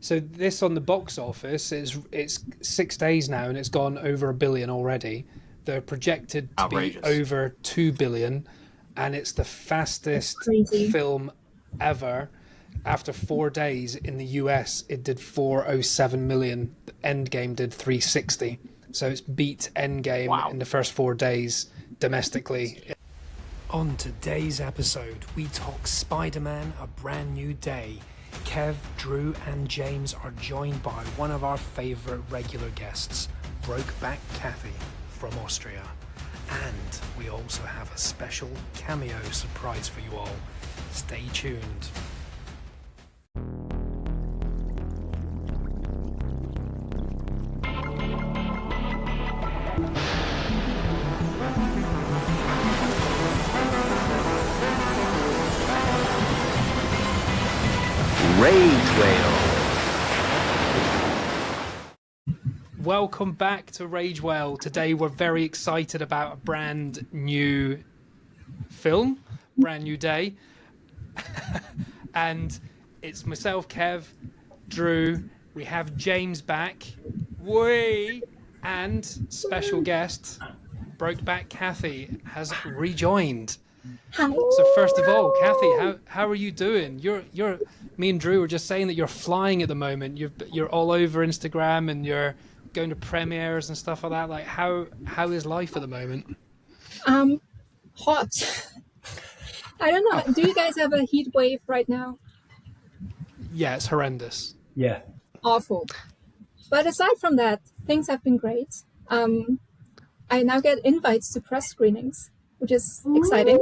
So this on the box office it's 6 days now, and it's gone over 1 billion already. They're projected to be Outrageous. over 2 billion, and it's the fastest film ever. After 4 days in the US, it did 407 million. Endgame did 360. So it's beat Endgame in the first 4 days domestically. On today's episode, we talk Spider-Man: A Brand New Day. Kev, Drew, and James are joined by one of our favourite regular guests, Brokeback Kathy from Austria. And we also have a special cameo surprise for you all. Stay tuned. Rage Whale. Welcome back to Rage Whale. Today we're very excited about a brand new film, brand new day. And it's myself, Kev, Drew, we have James back, and special guest, Brokeback Kathy, has rejoined. So first of all, Kathy, how are you doing? You're me and Drew were just saying that you're flying at the moment. You're all over Instagram and you're going to premieres and stuff like that. Like how is life at the moment? Hot. I don't know. Do you guys have a heat wave right now? Yeah, it's horrendous. Yeah. Awful. But aside from that, things have been great. I now get invites to press screenings, which is exciting.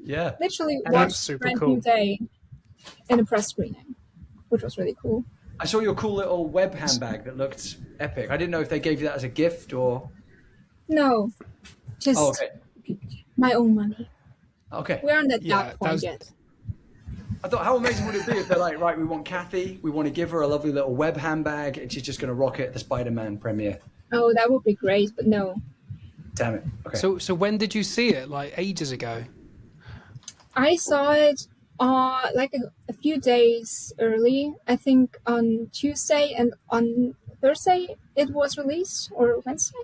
Yeah. Literally And watched that's super Brand cool. New Day in a press screening, which was really cool. I saw your cool little web handbag that looked epic. I didn't know if they gave you that as a gift or... No, just Oh, okay. my own money. Okay. We're on that Yeah, dark point yet. I thought, how amazing would it be if they're like, right, we want Kathy, we want to give her a lovely little web handbag, and she's just going to rock it at the Spider-Man premiere. Oh, that would be great, but no. Damn it. Okay. So when did you see it? Like ages ago? I saw it like a few days early. I think on Tuesday, and on Thursday it was released, or Wednesday.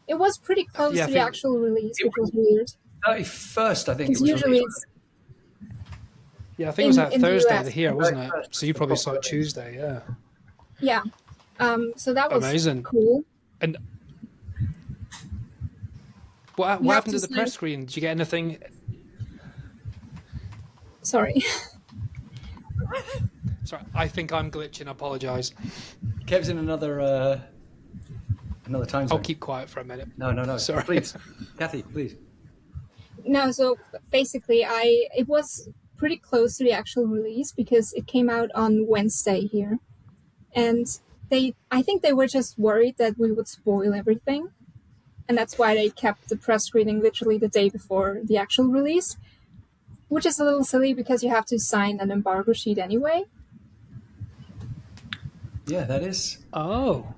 It was pretty close Yeah, I to the think- actual release, which was weird. 31st, I think Because it was usually released. Yeah, I think it was that in the Thursday US. here, wasn't it? Right. So you probably saw it Tuesday, yeah. yeah. So that was Amazing. cool. And what You have happened to at the see- press screen? Did you get anything? Sorry. Sorry, I think I'm glitching. I apologise. Kev's in another time zone. I'll keep quiet for a minute. No. Sorry. Please. Kathy, please. No, so basically it was pretty close to the actual release because it came out on Wednesday here. And I think they were just worried that we would spoil everything. And that's why they kept the press screening literally the day before the actual release, which is a little silly because you have to sign an embargo sheet anyway. Yeah, that is. Oh,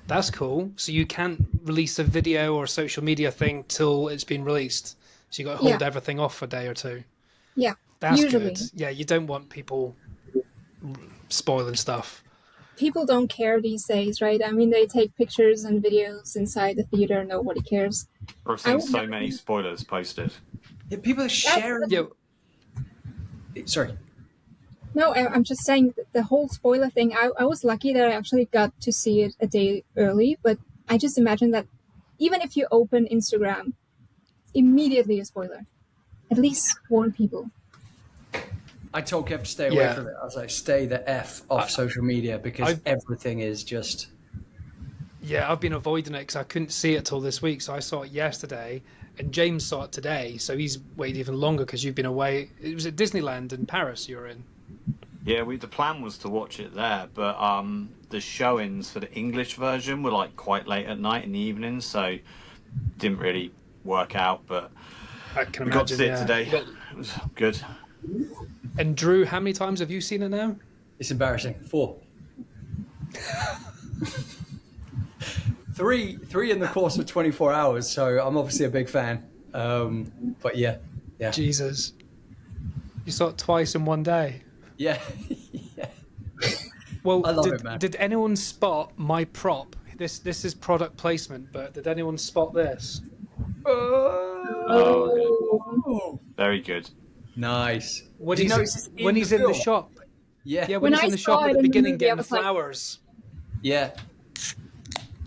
that's cool. So you can't release a video or a social media thing till it's been released. So you got to hold Yeah. everything off for a day or two. Yeah, That's usually. good. Yeah, you don't want people spoiling stuff. People don't care these days, right? I mean, they take pictures and videos inside the theater. Nobody cares. I've I seen would so never- many spoilers posted. Yeah, people are sharing... Yeah, Sorry. No, I'm just saying that the whole spoiler thing, I was lucky that I actually got to see it a day early, but I just imagine that even if you open Instagram, immediately a spoiler. At least warn people. I told Kev to stay away Yeah. from it. I was like, stay the F off social media because I've- everything is just... yeah, I've been avoiding it because I couldn't see it till this week. So I saw it yesterday, and James saw it today. So he's waited even longer because you've been away. It was at Disneyland in Paris you were in. Yeah, the plan was to watch it there, but the showings for the English version were like quite late at night in the evening, so didn't really work out. But I can we imagine. got to see it yeah. today. But- It was good. And Drew, how many times have you seen it now? It's embarrassing. 4. 3 in the course of 24 hours, so I'm obviously a big fan. But yeah. Jesus. You saw it twice in one day. Yeah. Yeah. Well, I love it, man. did anyone spot my prop? This is product placement, but did anyone spot this? Oh, very good. Nice. When Did you notice he's this when he's in the film? shop. Yeah. Yeah, When when he's I in the saw shop at it the in the beginning movie, I getting the was like- flowers. Yeah.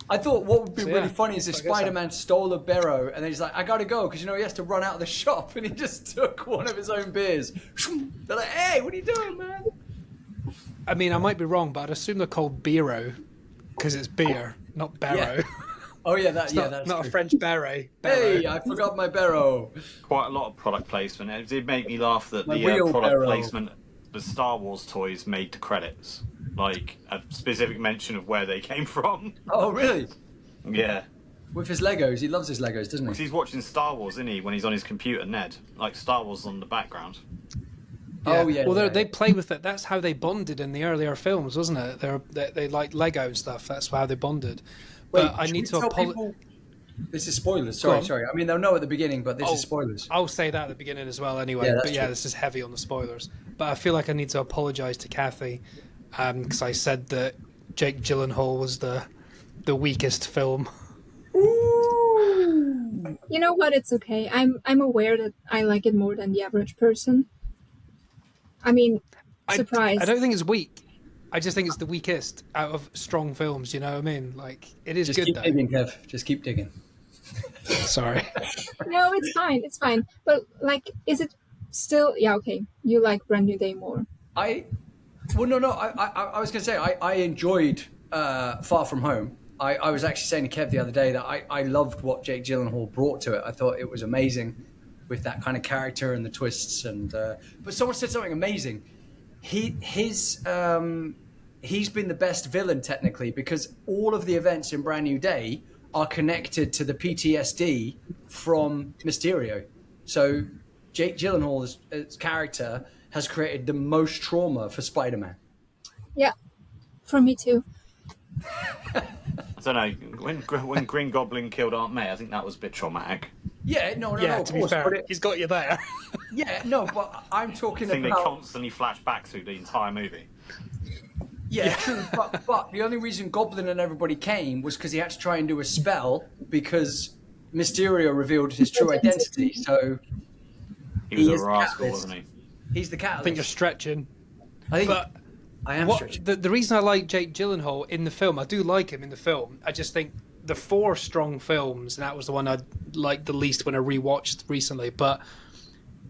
I thought what would be So, really yeah. funny is if I guess so. Spider-Man stole a barrow and then he's like, I gotta go, because, you know, he has to run out of the shop, and he just took one of his own beers. They're like, hey, what are you doing, man? I mean, I might be wrong, but I'd assume they're called Biro because it's beer, not barrow. Yeah. Oh, yeah, It's that's not true. a French beret. Hey, I forgot my barrow. Quite a lot of product placement. It did make me laugh that My the wheel product barrow. placement, the Star Wars toys made the credits. Like a specific mention of where they came from. Oh, really? Yeah. With his Legos. He loves his Legos, doesn't Because he? he's watching Star Wars, isn't he, when he's on his computer, Ned? Like, Star Wars on the background. Oh, yeah. Well, yeah, they yeah. play with it. That's how they bonded in the earlier films, wasn't it? They like Lego and stuff. That's how they bonded. But I should need we to tell apologize. people- This is spoilers. Go on. Sorry. I mean, they'll know at the beginning, but this is spoilers. I'll say that at the beginning as well anyway. Yeah, that's but yeah, true. this is heavy on the spoilers. But I feel like I need to apologise to Kathy because I said that Jake Gyllenhaal was the weakest film. You know what? It's okay. I'm aware that I like it more than the average person. I mean, surprise. I don't think it's weak. I just think it's the weakest out of strong films. You know what I mean? Like it is Just good keep though. digging, Kev. Just keep digging. Sorry. No, it's fine. It's fine. But like, is it still? Yeah, okay. You like Brand New Day more. I was going to say I enjoyed Far From Home. I was actually saying to Kev the other day that I loved what Jake Gyllenhaal brought to it. I thought it was amazing with that kind of character and the twists. And but someone said something amazing. He's been the best villain technically because all of the events in Brand New Day are connected to the PTSD from Mysterio. So Jake Gyllenhaal's character has created the most trauma for Spider-Man. Yeah, for me too. I don't know. When Green Goblin killed Aunt May, I think that was a bit traumatic. Yeah, no, Yeah, of to be course, fair, but it- he's got you there. yeah, no, but I'm talking I think they about. constantly flash back through the entire movie. Yeah, true. But the only reason Goblin and everybody came was because he had to try and do a spell because Mysterio revealed his true identity. So He was He a is rascal, catalyst. wasn't he? he's the I catalyst. think you're stretching. I think But I am what, stretching. the reason I like Jake Gyllenhaal in the film, I do like him in the film. I just think the 4 strong films, and that was the one I liked the least when I rewatched recently. But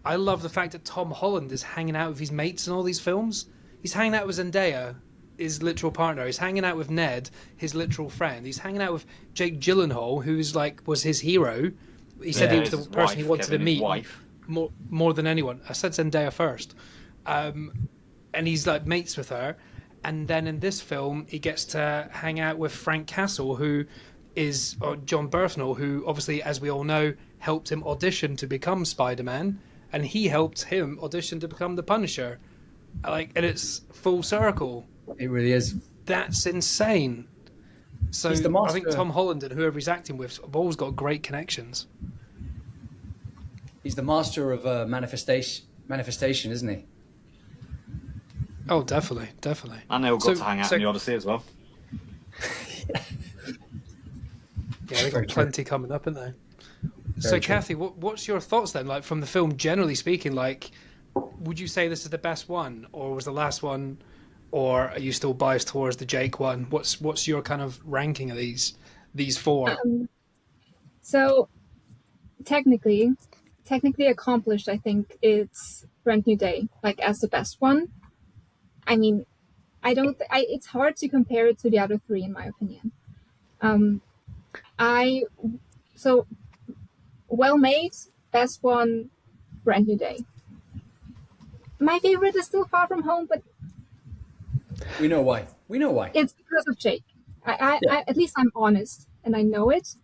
I love the fact that Tom Holland is hanging out with his mates in all these films. He's hanging out with Zendaya, his literal partner. He's hanging out with Ned, his literal friend. He's hanging out with Jake Gyllenhaal, who's was his hero. He said he was the his person he wife, wanted Kevin, to his meet wife. more than anyone. I said Zendaya first. And he's like mates with her. And then in this film, he gets to hang out with Frank Castle, who is John Berthnall, who obviously, as we all know, helped him audition to become Spider-Man, and he helped him audition to become the Punisher. And it's full circle. It really is. That's insane. So He's the I think master. Tom Holland and whoever he's acting with have always got great connections. He's the master of manifestation, isn't he? Oh, definitely. And they all got to hang out in the Odyssey as well. Yeah, they've got plenty coming up, haven't they? So, Very true. Kathy, what's your thoughts then? Like, from the film, generally speaking, would you say this is the best one, or was the last one, or are you still biased towards the Jake one? What's your kind of ranking of these 4? So technically accomplished, I think it's Brand New Day, as the best one. I mean, it's hard to compare it to the other 3 in my opinion. So well made, best one, Brand New Day. My favorite is still Far From Home, but We know why. it's because of Jake. I Yeah. at least I'm honest and I know it.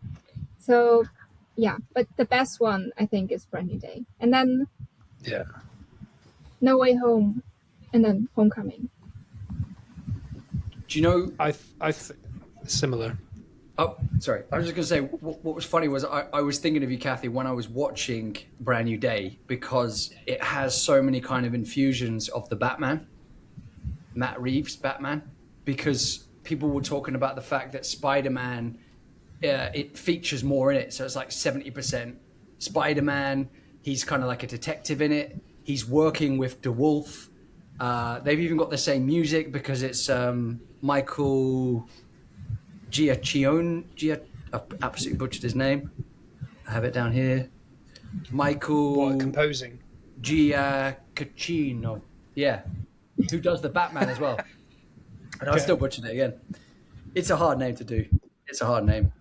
So yeah, but the best one I think is Brand New Day, and then Yeah. No Way Home, and then Homecoming. Do you know? Similar. Oh, sorry. I was just going to say, what was funny was I was thinking of you, Kathy, when I was watching Brand New Day, because it has so many kind of infusions of the Batman, Matt Reeves' Batman. because people were talking about the fact that Spider-Man, it features more in it. So it's like 70% Spider-Man. He's kind of like a detective in it. He's working with DeWolf. They've even got the same music because it's Michael Giacchione. I've absolutely butchered his name. I have it down here. Michael... What, composing? Giacchino. Yeah. Who does the Batman as well. And I still butchered it again. It's a hard name to do. It's a hard name.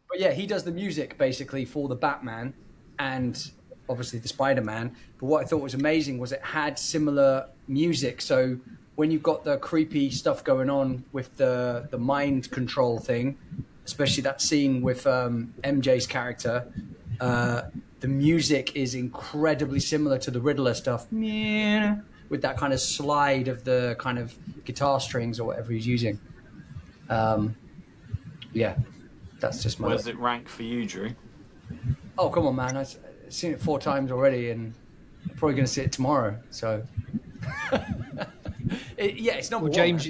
But yeah, he does the music basically for the Batman and obviously the Spider-Man. But what I thought was amazing was it had similar music. So when you've got the creepy stuff going on with the mind control thing, especially that scene with MJ's character, the music is incredibly similar to the Riddler stuff. Yeah. With that kind of slide of the kind of guitar strings or whatever he's using. Yeah, that's just my... Where does it rank for you, Drew? Oh, come on, man. I've seen it 4 times already and I'm probably going to see it tomorrow. So, it's number one. James,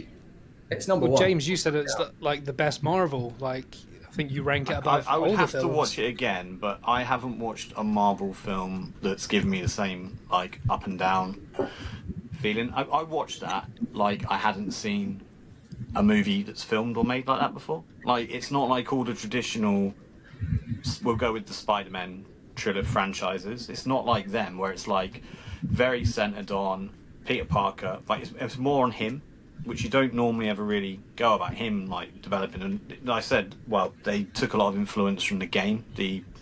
it's number one. James, you said it's like the best Marvel. Like, I think you rank it above I would all have the to films. watch it again, but I haven't watched a Marvel film that's given me the same like up and down feeling. I watched that like I hadn't seen a movie that's filmed or made like that before. Like, it's not like all the traditional, we'll go with the Spider-Man trilogy franchises. It's not like them where it's like very centered on Peter Parker. Like, it's more on him, which you don't normally ever really go about him like developing. And I said, well, they took a lot of influence from the game.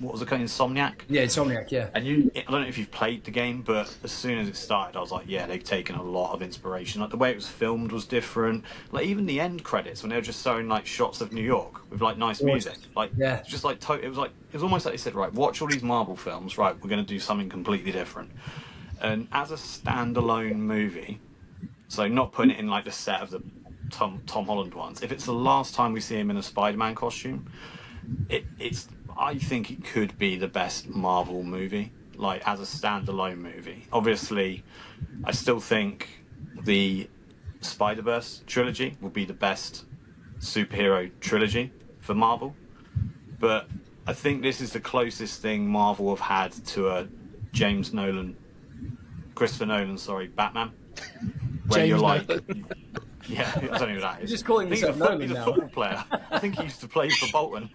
What was it called, Insomniac? Yeah, Insomniac. Yeah. And I don't know if you've played the game, but as soon as it started, I was like, yeah, they've taken a lot of inspiration. Like, the way it was filmed was different. Like, even the end credits when they were just showing like shots of New York with like nice music. Like, yeah, it's just like it was almost like they said, right, watch all these Marvel films. Right, we're going to do something completely different. And as a standalone movie. So not putting it in like the set of the Tom Holland ones. If it's the last time we see him in a Spider-Man costume, I think it could be the best Marvel movie, like as a standalone movie. Obviously, I still think the Spider-Verse trilogy will be the best superhero trilogy for Marvel. But I think this is the closest thing Marvel have had to a Christopher Nolan, Batman. Where James you're like, Nolan. yeah, I don't know who that is. You're just calling yourself Nolan he's a now. football player. I think he used to play for Bolton.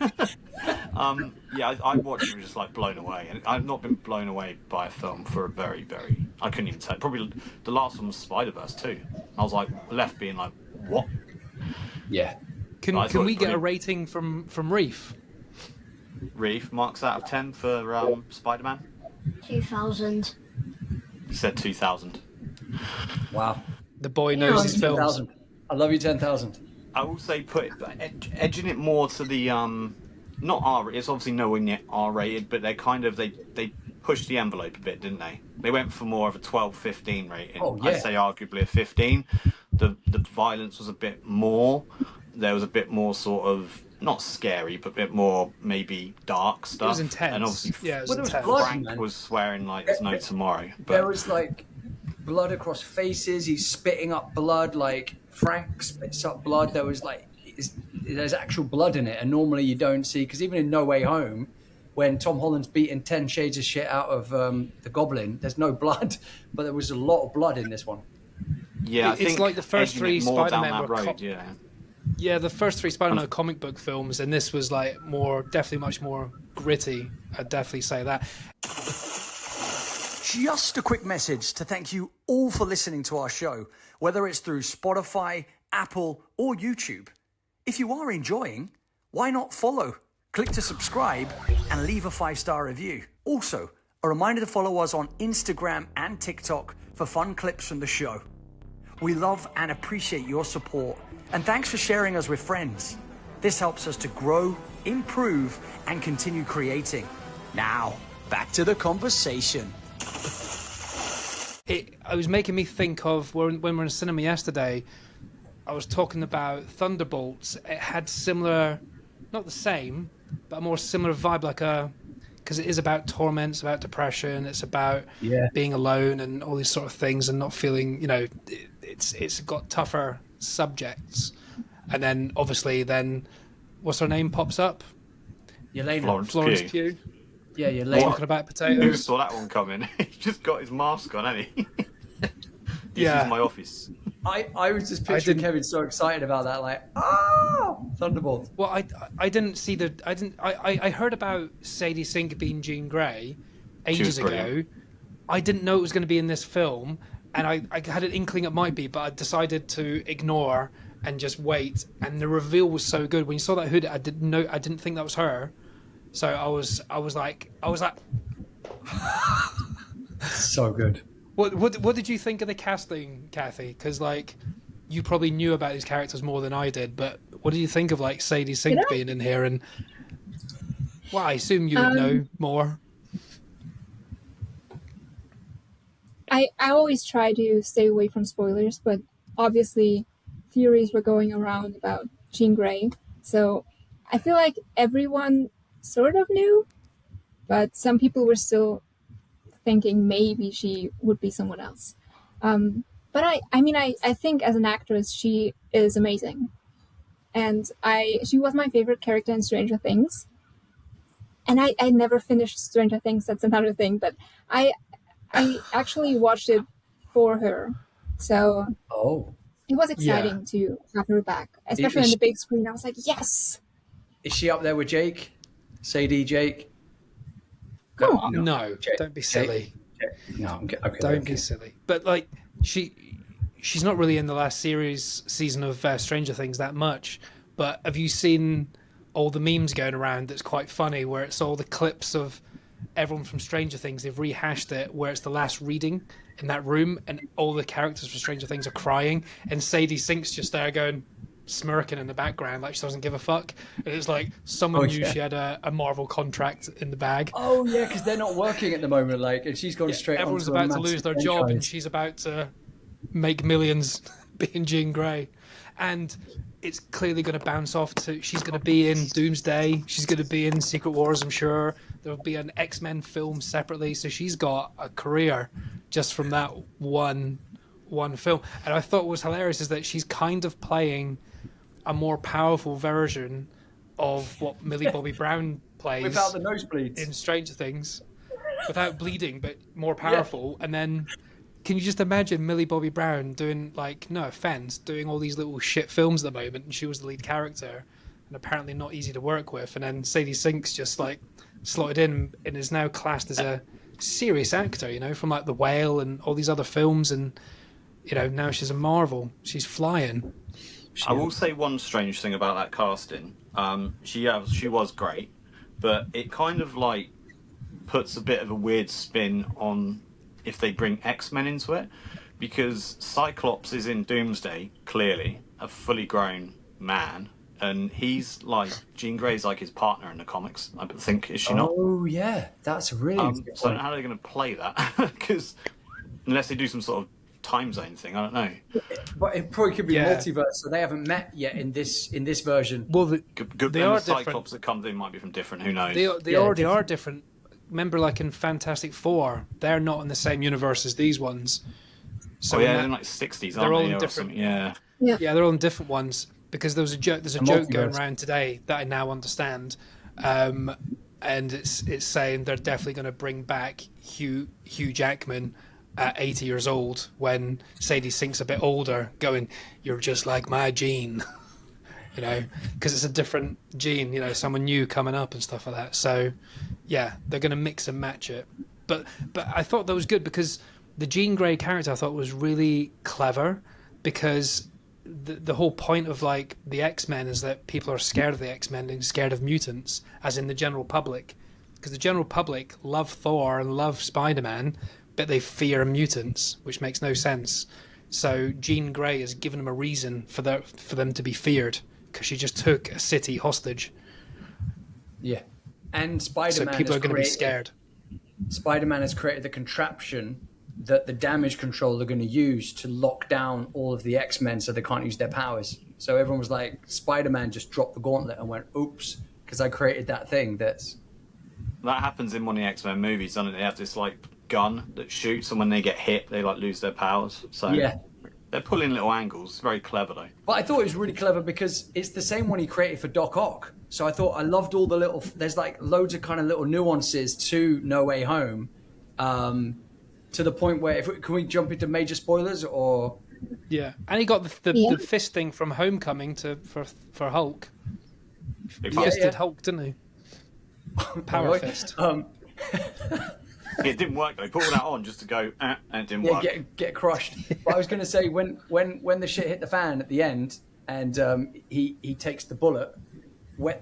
Yeah, I watched it and was just like blown away. And I've not been blown away by a film for a very, very... I couldn't even tell. Probably the last one was Spider-Verse too. I was like left being like, what? Yeah. Can we get a rating from Reef? Reef marks out of 10 for Spider-Man. 2000. He said 2000. Wow. The boy knows his films. 10,000. I love you, 10,000. I will say edging it more to the not R. It's obviously nowhere near R-rated, but they pushed the envelope a bit, didn't they? They went for more of a 12-15 rating. Oh, yeah. I'd say arguably a 15. The violence was a bit more. There was a bit more sort of not scary, but a bit more maybe dark stuff. It was intense. And obviously, yeah, it was intense. Frank was swearing like there's no tomorrow. But There was like blood across faces. He's spitting up blood. Like Frank spits up blood. There was like there's actual blood in it, and normally you don't see, because even in No Way Home, when Tom Holland's beating 10 shades of shit out of the Goblin, there's no blood, but there was a lot of blood in this one. yeah, I It's think like the first edging three it more down Spider-Man that were road. Yeah. Yeah, the first 3 Spider-Man comic book films, and this was like definitely much more gritty. I'd definitely say that. Just a quick message to thank you all for listening to our show, whether it's through Spotify, Apple, or YouTube. If you are enjoying, why not follow? Click to subscribe and leave a 5-star review. Also, a reminder to follow us on Instagram and TikTok for fun clips from the show. We love and appreciate your support, and thanks for sharing us with friends. This helps us to grow, improve, and continue creating. Now, back to the conversation. It was making me think of when we were in cinema yesterday. I was talking about Thunderbolts. It had similar, not the same, but a more similar vibe, because it is about torment, it's about depression, it's about being alone and all these sort of things, and not feeling, it's got tougher subjects. And then obviously what's her name pops up? Yelena. Florence Pugh. Yeah, Yelena. Talking about Who potatoes. saw that one coming? He just got his mask on, hasn't he? This Yeah. is my office. I was just picturing Kevin so excited about that, like, Thunderbolt. Well, I didn't see I heard about Sadie Sink being Jean Grey ages ago. I didn't know it was going to be in this film, and I had an inkling it might be, but I decided to ignore and just wait. And the reveal was so good. When you saw that hood, I didn't think that was her. So I was like, So good. What did you think of the casting, Kathy? Because like, you probably knew about these characters more than I did, but what did you think of like Sadie Sink being in here? And well, I assume you would know more. I always try to stay away from spoilers, but obviously theories were going around about Jean Grey, so I feel like everyone sort of knew, but some people were still thinking maybe she would be someone else. But I think as an actress she is amazing, and she was my favorite character in Stranger Things. And I never finished Stranger Things. That's another thing, but I actually watched it for her, so it was exciting to have her back, especially on the big screen. I was like, yes. Is she up there with Jake? Sadie, Jake? No, Jake. don't be silly. Jake. No, okay. Don't be silly. But like, she's not really in the last season of Stranger Things that much. But have you seen all the memes going around? That's quite funny, where it's all the clips of everyone from Stranger Things. They've rehashed it, where it's the last reading in that room, and all the characters from Stranger Things are crying, and Sadie Sink's just there going, smirking in the background like she doesn't give a fuck. And it's like someone knew she had a Marvel contract in the bag. Oh yeah, because they're not working at the moment, like, and she's gone straight. Everyone's about to lose their job, and she's about to make millions being Jean Grey, and it's clearly going to bounce off to. She's going to be in Doomsday. She's going to be in Secret Wars. I'm sure there'll be an X-Men film separately. So she's got a career just from that one film. And I thought what was hilarious is that she's kind of playing a more powerful version of what Millie Bobby Brown plays without the nosebleeds in Stranger Things, without bleeding, but more powerful. And then, can you just imagine Millie Bobby Brown doing, like, no offense, doing all these little shit films at the moment, and she was the lead character, and apparently not easy to work with. And then Sadie Sink's just like slotted in and is now classed as a serious actor, you know, from like The Whale and all these other films, and you know, now she's a Marvel. She's flying. I will say one strange thing about that casting. She was great, but it kind of like puts a bit of a weird spin on if they bring X-Men into it, because Cyclops is in Doomsday, clearly a fully grown man, and he's like, Jean Grey's like his partner in the comics, I think, is she not? Oh yeah, that's really so I don't know how they're going to play that, because unless they do some sort of time zone thing, I don't know. But it probably could be multiverse, so they haven't met yet in this version. Well, They are the Cyclops different. that comes in might be from different. Who knows? They already are different. Remember, like in Fantastic Four, they're not in the same universe as these ones. So they're in like 60s, they're aren't all they? in different. Yeah, they're all in different ones, because there's a joke going around today that I now understand, and it's saying they're definitely going to bring back Hugh Jackman at 80 years old, when Sadie Sink's a bit older, going, "You're just like my Jean," you know, because it's a different Jean, you know, someone new coming up and stuff like that. So, yeah, they're going to mix and match it. But I thought that was good, because the Jean Grey character I thought was really clever, because the whole point of like the X-Men is that people are scared of the X-Men and scared of mutants, as in the general public, because the general public love Thor and love Spiderman, but they fear mutants, which makes no sense. So Jean Grey has given them a reason for them to be feared, because she just took a city hostage. Yeah, and Spider-Man. So people are going to be scared. Spider-Man has created the contraption that the damage control are going to use to lock down all of the X-Men so they can't use their powers. So everyone was like, Spider-Man just dropped the gauntlet and went, oops, because I created that thing that happens in one of the X-Men movies, doesn't it? They have this like gun that shoots, and when they get hit, they like lose their powers. So yeah, They're pulling little angles. It's very clever, though. But I thought it was really clever because it's the same one he created for Doc Ock. So I thought I loved all the little. There's like loads of kind of little nuances to No Way Home, to the point where can we jump into major spoilers or? Yeah, and he got the fist thing from Homecoming for Hulk. He fisted Hulk, didn't he? Power fist. It didn't work though. He put all that on just to go, and it didn't work. Get crushed. But I was going to say when the shit hit the fan at the end, and he takes the bullet.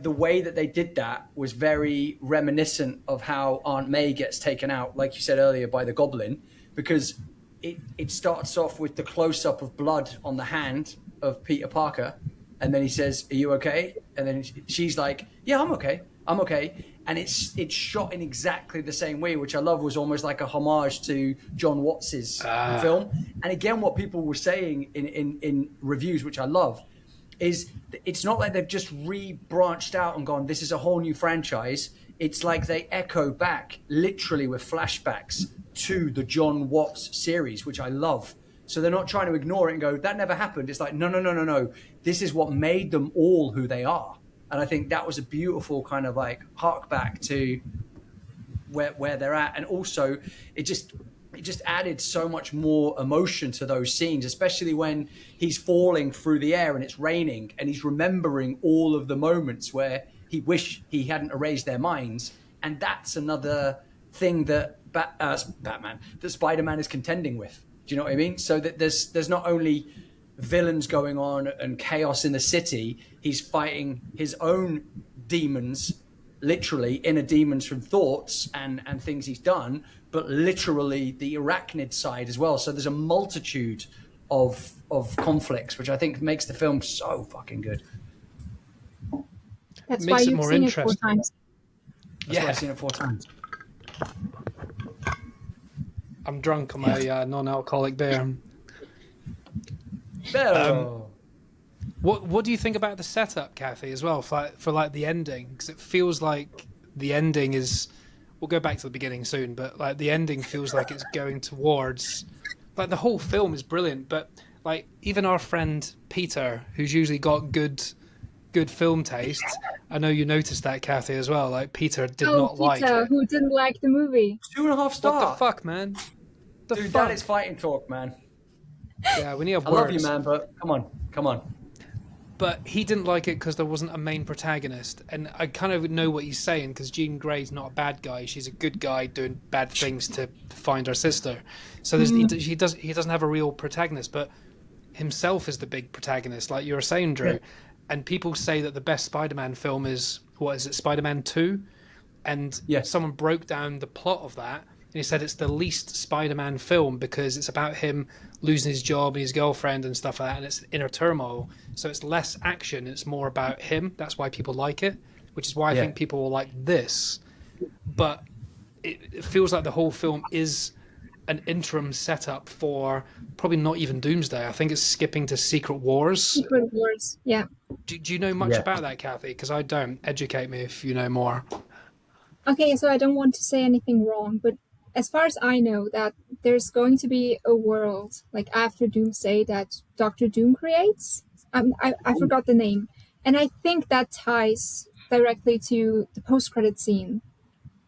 The way that they did that was very reminiscent of how Aunt May gets taken out, like you said earlier, by the Goblin, because it starts off with the close up of blood on the hand of Peter Parker, and then he says, "Are you okay?" And then she's like, "Yeah, I'm okay. I'm okay." And it's shot in exactly the same way, which I love, was almost like a homage to John Watts's film. And again, what people were saying in reviews, which I love, is it's not like they've just re-branched out and gone, this is a whole new franchise. It's like they echo back literally with flashbacks to the John Watts series, which I love. So they're not trying to ignore it and go, that never happened. It's like, no. This is what made them all who they are. And I think that was a beautiful kind of like hark back to where they're at. And also it just added so much more emotion to those scenes, especially when he's falling through the air and it's raining and he's remembering all of the moments where he wished he hadn't erased their minds. And that's another thing that Spider-Man is contending with. Do you know what I mean? So that there's not only villains going on and chaos in the city, he's fighting his own demons, literally inner demons from thoughts and things he's done, but literally the arachnid side as well. So there's a multitude of conflicts, which I think makes the film so fucking good. That's why you've seen it 4 times. That's why I've seen it 4 times. I'm drunk on my non-alcoholic beer. What do you think about the setup, Kathy, as well, for like the ending? Because it feels like the ending is. We'll go back to the beginning soon, but like the ending feels like it's going towards. Like the whole film is brilliant, but like even our friend Peter, who's usually got good film taste. I know you noticed that, Kathy, as well. Like Peter did not like it. Peter, who didn't like the movie. 2.5 stars. What the fuck, man? Dude, that is fighting talk, man. Yeah, we need words. I love you, man, but come on. But he didn't like it because there wasn't a main protagonist, and I kind of know what he's saying because Jean Grey's not a bad guy; she's a good guy doing bad things to find her sister. So he doesn't have a real protagonist, but himself is the big protagonist, like you were saying, Drew. Yeah. And people say that the best Spider-Man film is Spider-Man 2, and someone broke down the plot of that. And he said it's the least Spider-Man film because it's about him losing his job and his girlfriend and stuff like that, and it's inner turmoil. So it's less action, it's more about him. That's why people like it, which is why I think people will like this. But it feels like the whole film is an interim setup for probably not even Doomsday. I think it's skipping to Secret Wars. Secret Wars, yeah. Do you know much about that, Kathy? Because I don't. Educate me if you know more. Okay, so I don't want to say anything wrong, but as far as I know, that there's going to be a world like after Doomsday that Doctor Doom creates. I forgot the name, and I think that ties directly to the post-credit scene,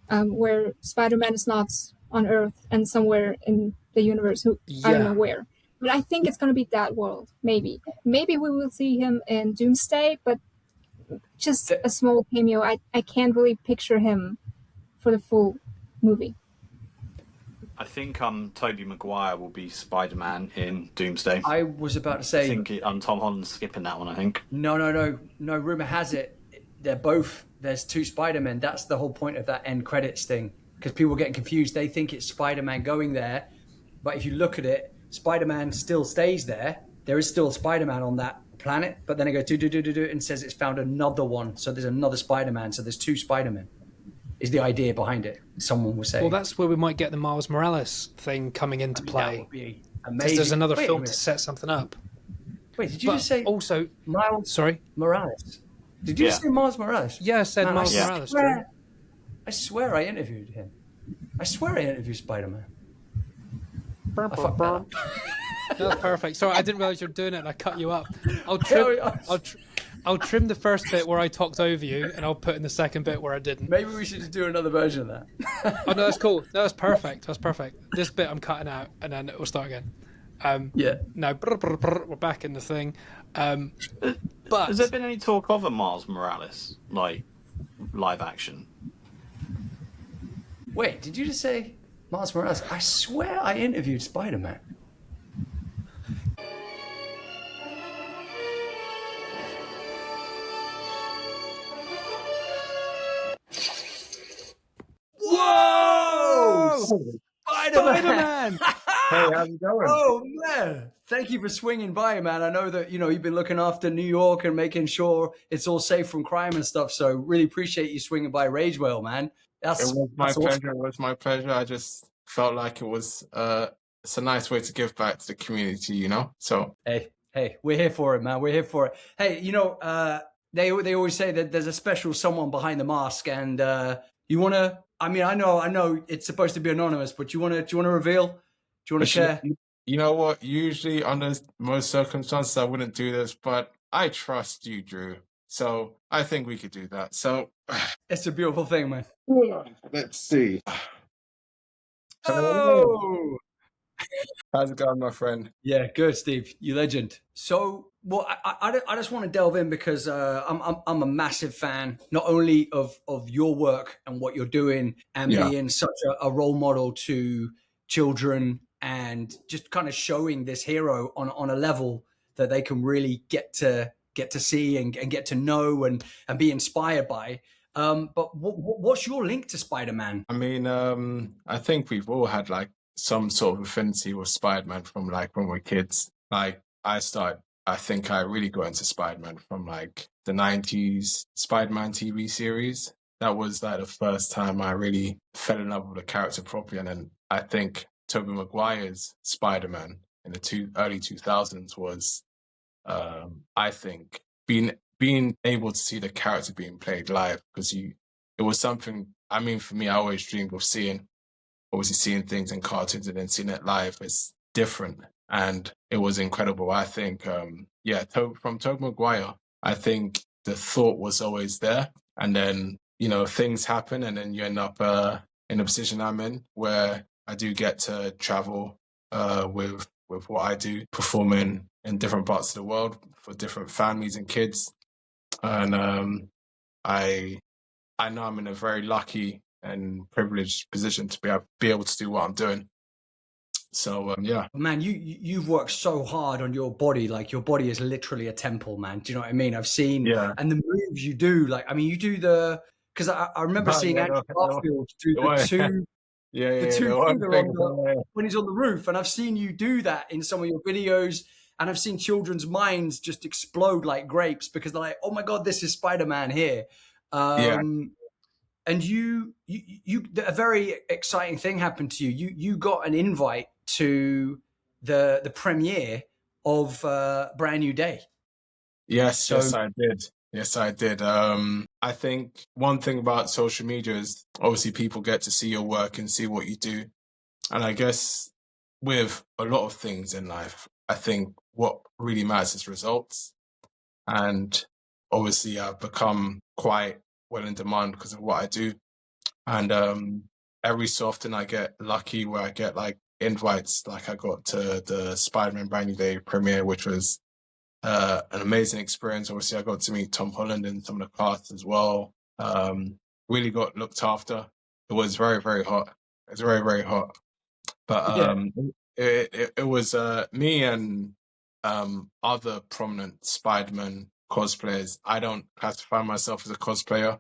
where Spider-Man is not on Earth and somewhere in the universe. I don't know where, but I think it's going to be that world. Maybe we will see him in Doomsday, but just a small cameo. I can't really picture him for the full movie. I think Tobey Maguire will be Spider-Man in Doomsday. I was about to say. I think Tom Holland's skipping that one, I think. No. Rumor has it they're both. There's 2 Spider-Men. That's the whole point of that end credits thing. Because people are getting confused. They think it's Spider-Man going there. But if you look at it, Spider-Man still stays there. There is still a Spider-Man on that planet. But then it goes do and says it's found another one. So there's another Spider-Man. So there's 2 Spider-Men. Is the idea behind it? Someone will say. Well, that's where we might get the Miles Morales thing coming into play. That would be amazing. Because there's another film to set something up. Wait, did you just say also Miles? Sorry, Morales. Did you just say Miles Morales? Yeah, I said Miles Morales. I swear I interviewed him. I swear I interviewed Spider-Man. I fucked that up. That was perfect. Sorry, I didn't realize you were doing it and I cut you up. I'll trim the first bit where I talked over you and I'll put in the second bit where I didn't. Maybe we should just do another version of that. Oh, no, that's cool. No, that's perfect. That's perfect. This bit I'm cutting out and then we'll start again. Yeah. No, we're back in the thing. But has there been any talk of a Miles Morales, like, live action? Wait, did you just say Miles Morales? I swear I interviewed Spider-Man. Whoa! Spider-Man! Hey, how's it going? Oh, man. Thank you for swinging by, man. I know that, you've been looking after New York and making sure it's all safe from crime and stuff. So really appreciate you swinging by Rage Whale, man. It was my awesome. pleasure. It was my pleasure. I just felt like it was it's a nice way to give back to the community, So Hey, we're here for it, man. We're here for it. Hey, they always say that there's a special someone behind the mask, and you want to. I mean, I know it's supposed to be anonymous, but do you want to reveal? Do you want to share? You know what? Usually, under most circumstances, I wouldn't do this, but I trust you, Drew. So I think we could do that. So It's a beautiful thing, man. let's see. Oh, How's it going, my friend? yeah, good, Steve. You legend. So, well, I just want to delve in because I'm a massive fan, not only of your work and what you're doing, and being such a role model to children, and just kind of showing this hero on a level that they can really get to see and get to know and be inspired by. But what's your link to Spider-Man? I mean, I think we've all had like some sort of affinity with Spider-Man from like when we're kids. Like I think I really got into Spider-Man from like the 90s Spider-Man TV series. That was like the first time I really fell in love with the character properly. And then I think Tobey Maguire's Spider-Man in the early 2000s was, I think, being able to see the character being played live, because it was something. I mean, for me, I always dreamed of seeing things in cartoons and then seeing it live is different, and it was incredible. I think, from Tobey Maguire, I think the thought was always there, and then things happen, and then you end up in a position I'm in where I do get to travel with what I do, performing in different parts of the world for different families and kids. And I know I'm in a very lucky and privileged position to be able to do what I'm doing. So yeah, man, you've worked so hard on your body. Like, your body is literally a temple, man. Do you know what I mean? I've seen, and the moves you do. Like, I mean, you do because I remember seeing Andrew Garfield do the two. The two when he's on the roof, and I've seen you do that in some of your videos, and I've seen children's minds just explode like grapes because they're like, "Oh my god, this is Spider-Man here!" And you, a very exciting thing happened to you. You got an invite to the premiere of Brand New Day. Yes, I did. Yes, I did. I think one thing about social media is obviously people get to see your work and see what you do. And I guess with a lot of things in life, I think what really matters is results. And obviously I've become quite well in demand because of what I do. And every so often I get lucky where I get like invites, like I got to the Spider-Man Brand New Day premiere, which was an amazing experience. Obviously, I got to meet Tom Holland and some of the cast as well. Really got looked after. It was very, very hot. It was very, very hot. But it was me and other prominent Spider-Man cosplayers. I don't classify myself as a cosplayer.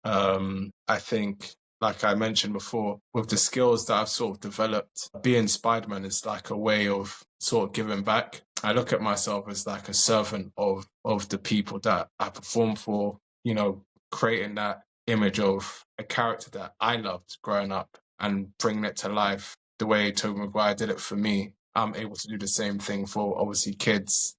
I think, like I mentioned before, with the skills that I've sort of developed, being Spider-Man is like a way of sort of giving back. I look at myself as like a servant of the people that I perform for, creating that image of a character that I loved growing up and bringing it to life the way Tobey Maguire did it for me. I'm able to do the same thing for obviously kids,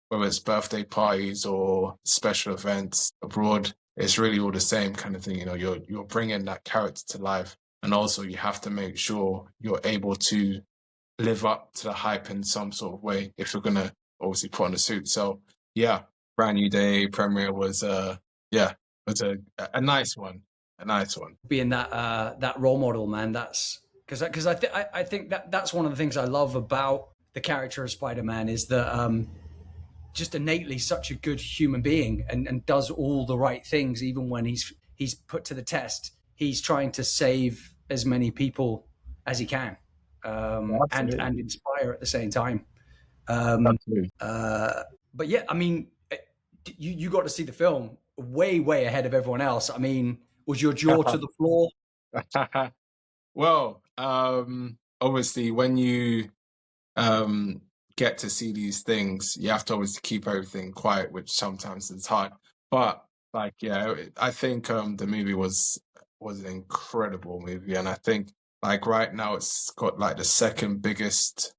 whether it's birthday parties or special events abroad. It's really all the same kind of thing. You're bringing that character to life, and also you have to make sure you're able to live up to the hype in some sort of way if you're gonna obviously put on a suit. So yeah, Brand New Day premiere was a nice one, a nice one. Being that role model, man, that's because I think that's one of the things I love about the character of Spider-Man is that just innately such a good human being and does all the right things even when he's put to the test. He's trying to save as many people as he can, and inspire at the same time. But yeah, I mean, you got to see the film way ahead of everyone else. I mean, was your jaw to the floor? Well, obviously, when you get to see these things, you have to always keep everything quiet, which sometimes is hard. But like, yeah, I think the movie was an incredible movie, and I think like right now it's got like the second biggest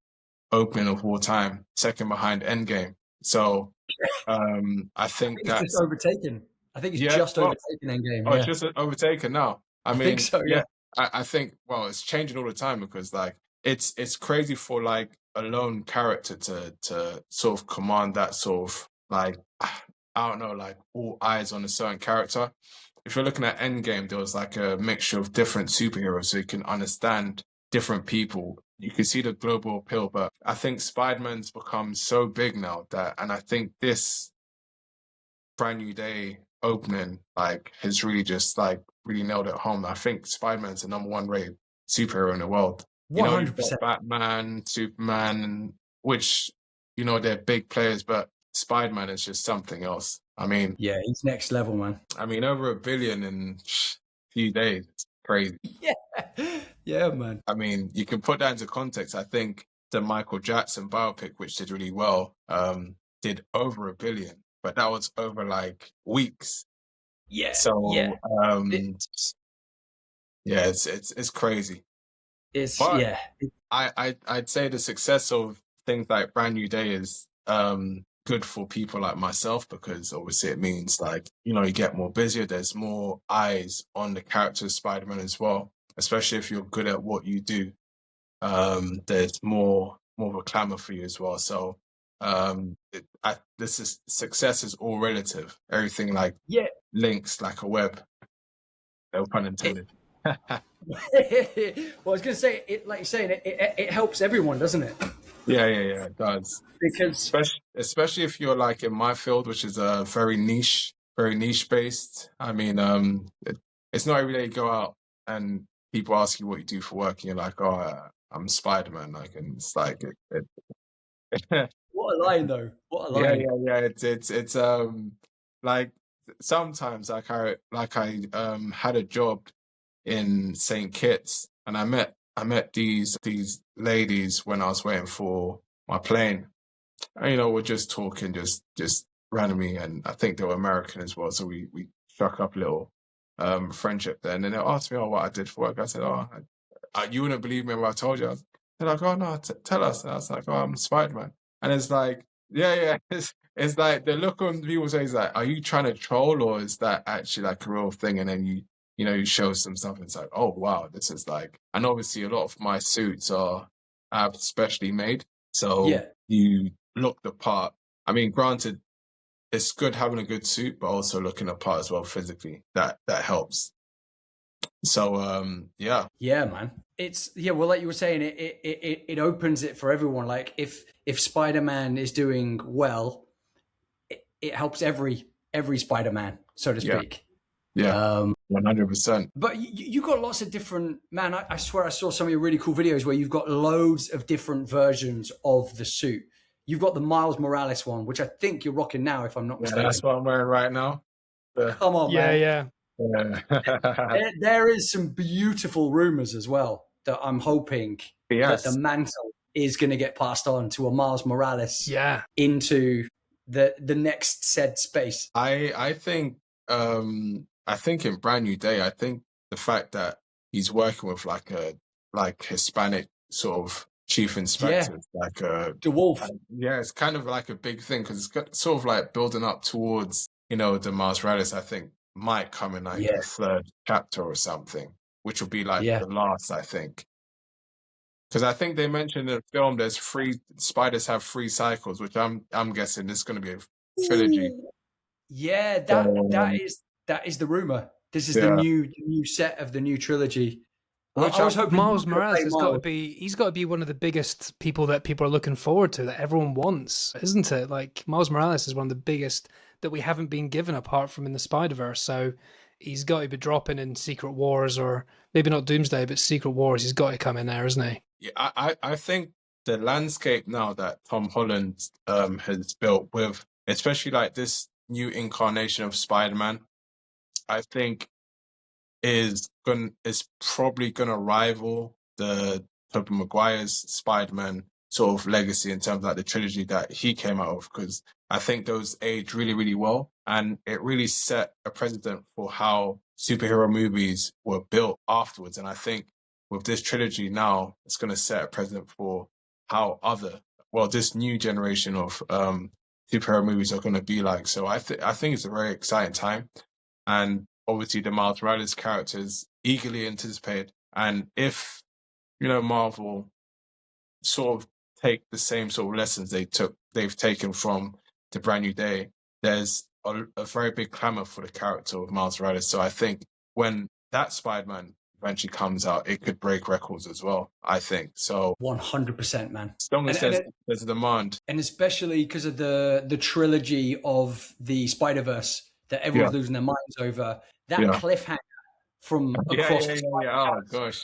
opening of all time, second behind Endgame. So I think it's just overtaken. I think it's just overtaken Endgame. Oh, it's just overtaken now. I mean, think so, yeah. I think, well, it's changing all the time because like it's crazy for like a lone character to sort of command that sort of like, I don't know, like all eyes on a certain character. If you're looking at Endgame, there was like a mixture of different superheroes, so you can understand different people. You can see the global appeal, but I think Spider-Man's become so big now and I think this Brand New Day opening like has really just like really nailed it home. I think Spider-Man's the number one rated superhero in the world. 100%. Batman, Superman, which they're big players, but Spider-Man is just something else. I mean, yeah, he's next level, man. I mean, over $1 billion in a few days. It's crazy. Yeah, man. I mean, you can put that into context. I think the Michael Jackson biopic, which did really well, did over $1 billion, but that was over like weeks. Yeah. So it's crazy. I'd say the success of things like Brand New Day is good for people like myself because obviously it means like you get more busier. There's more eyes on the character of Spider-Man as well, especially if you're good at what you do. There's more of a clamor for you as well. So success is all relative. Everything like links like a web. No pun intended. Well, I was going to say it, like you're saying, it helps everyone, doesn't it? Yeah, it does. Because especially if you're like in my field, which is very niche based. I mean, it's not every day you go out and people ask you what you do for work, and you're like, "Oh, I'm Spider-Man." Like, and it's like, what a line, though! What a line! Yeah. It's like sometimes like I had a job in St. Kitts, and I met these ladies when I was waiting for my plane. And, we're just talking, just randomly, and I think they were American as well. So we struck up a little friendship there. And then they asked me, what I did for work. I said, you wouldn't believe me if I told you. They're like, oh no, tell us. And I was like, oh, I'm Spider-Man. And it's like, yeah. It's like the look on people's face is like, are you trying to troll, or is that actually like a real thing? And then you show some stuff and it's like, oh wow, this is like, and obviously a lot of my suits are specially made. So you look the part. I mean, granted, it's good having a good suit, but also looking the part as well physically. That helps. So yeah, man. It's well, like you were saying, it opens it for everyone. Like if Spider-Man is doing well, it helps every Spider-Man, so to speak. Yeah. 100%. But you got lots of different, man. I swear I saw some of your really cool videos where you've got loads of different versions of the suit. You've got the Miles Morales one, which I think you're rocking now, if I'm not mistaken. That's what I'm wearing right now. Come on, man. Yeah. There is some beautiful rumors as well that I'm hoping that the mantle is going to get passed on to a Miles Morales into the next said space. I think in Brand New Day, I think the fact that he's working with like Hispanic sort of chief inspector, like DeWolf. It's kind of like a big thing because it's sort of like building up towards the Miles Morales. I think might come in like the third chapter or something, which will be like the last, I think. Because I think they mentioned in the film there's spiders have 3 cycles, which I'm guessing this is going to be a trilogy. Yeah, that is the rumor. This is the new set of the new trilogy. Which I was hoping Miles Morales has got to be. He's got to be one of the biggest people that people are looking forward to, that everyone wants, isn't it? Like Miles Morales is one of the biggest that we haven't been given apart from in the Spider-Verse. So he's got to be dropping in Secret Wars, or maybe not Doomsday, but Secret Wars. He's got to come in there, isn't he? Yeah, I think the landscape now that Tom Holland has built with, especially like this new incarnation of Spider-Man, I think is probably gonna rival the Tobey Maguire's Spider-Man sort of legacy in terms of like the trilogy that he came out of, because I think those aged really, really well, and it really set a precedent for how superhero movies were built afterwards. And I think with this trilogy now, it's going to set a precedent for how this new generation of superhero movies are going to be like. So I think it's a very exciting time, and obviously the Miles Morales character is eagerly anticipated. And if Marvel sort of take the same sort of lessons they've taken from the Brand New Day, there's a very big clamor for the character of Miles Morales. So I think when that Spider-Man eventually comes out, it could break records as well, I think. So 100%, man. As long as there's a demand. And especially because of the trilogy of the Spider-Verse that everyone's losing their minds over, that cliffhanger from across the Oh, gosh.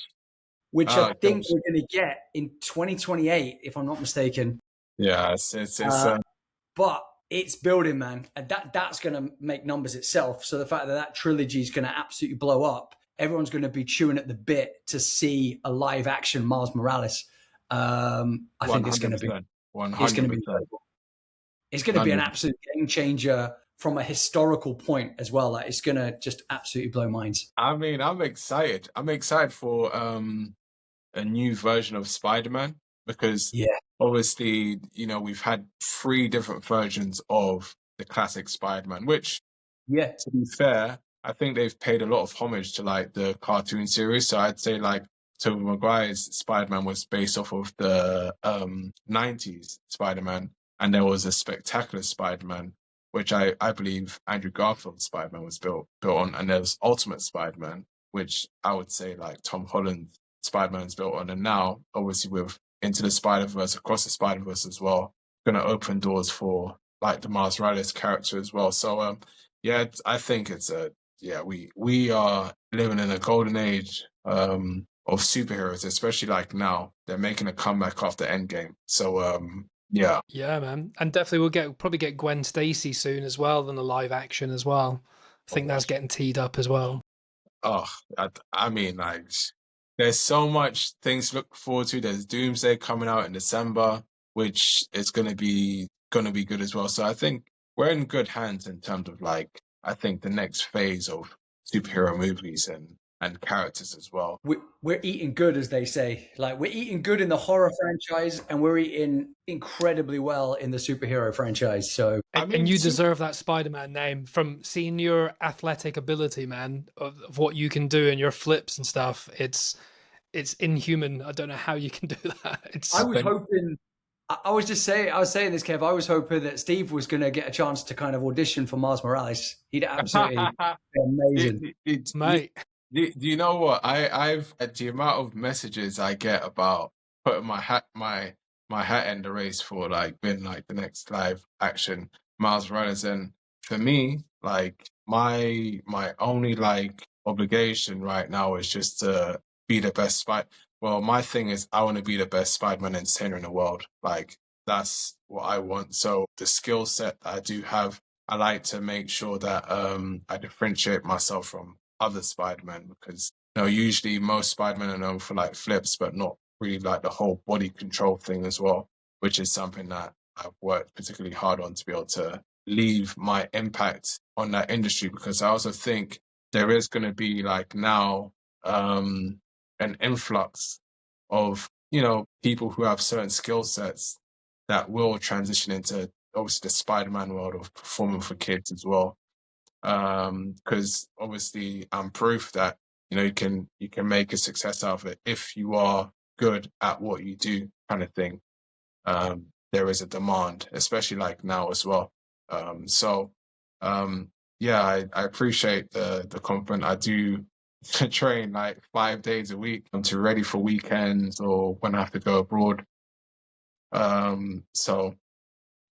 Which I think we're going to get in 2028, if I'm not mistaken. Yeah, but it's building, man, and that's going to make numbers itself. So the fact that trilogy is going to absolutely blow up, everyone's going to be chewing at the bit to see a live action Miles Morales. I think it's going to be 100%. It's going to be an absolute game changer from a historical point as well. Like, it's going to just absolutely blow minds. I mean, I'm excited. I'm excited for a new version of Spider-Man, because obviously, we've had 3 different versions of the classic Spider-Man, which, to be fair, I think they've paid a lot of homage to like the cartoon series. So I'd say like Tobey Maguire's Spider-Man was based off of the 90s Spider-Man, and there was a Spectacular Spider-Man, which I believe Andrew Garfield's Spider-Man was built on, and there was Ultimate Spider-Man, which I would say like Tom Holland Spider-Man's built on. And now, obviously, with Into the Spider-Verse, Across the Spider-Verse as well, going to open doors for like the Miles Morales character as well. So I think it's we are living in a golden age of superheroes, especially like now they're making a comeback after Endgame. So yeah, man, and definitely we'll probably get Gwen Stacy soon as well, than a live action as well. I think that's getting teed up as well. Oh, I mean, like, there's so much things to look forward to. There's Doomsday coming out in December, which is going to be good as well. So I think we're in good hands in terms of like, I think the next phase of superhero movies and characters as well. We're eating good, as they say. Like, we're eating good in the horror franchise, and we're eating incredibly well in the superhero franchise. So, and you deserve that Spider-Man name from seeing your athletic ability, man, of what you can do and your flips and stuff. It's inhuman. I don't know how you can do that. I was hoping. I was saying this, Kev. I was hoping that Steve was going to get a chance to kind of audition for Miles Morales. He'd absolutely be amazing, mate. Do you know what? I've at the amount of messages I get about putting my hat in the race for like being like the next live action Miles Morales, and for me, like my only like obligation right now is just to be the best Well, my thing is I want to be the best Spider-Man entertainer in the world. Like, that's what I want. So the skill set that I do have, I like to make sure that I differentiate myself from other Spider-Man, because usually most Spider-Man are known for like flips, but not really like the whole body control thing as well, which is something that I've worked particularly hard on to be able to leave my impact on that industry, because I also think there is going to be like now an influx of people who have certain skill sets that will transition into obviously the Spider-Man world of performing for kids as well. Because obviously I'm proof that you can make a success out of it if you are good at what you do, kind of thing, there is a demand, especially like now as well. Yeah, I appreciate the compliment. I do train like 5 days a week. I'm too ready for weekends or when I have to go abroad. And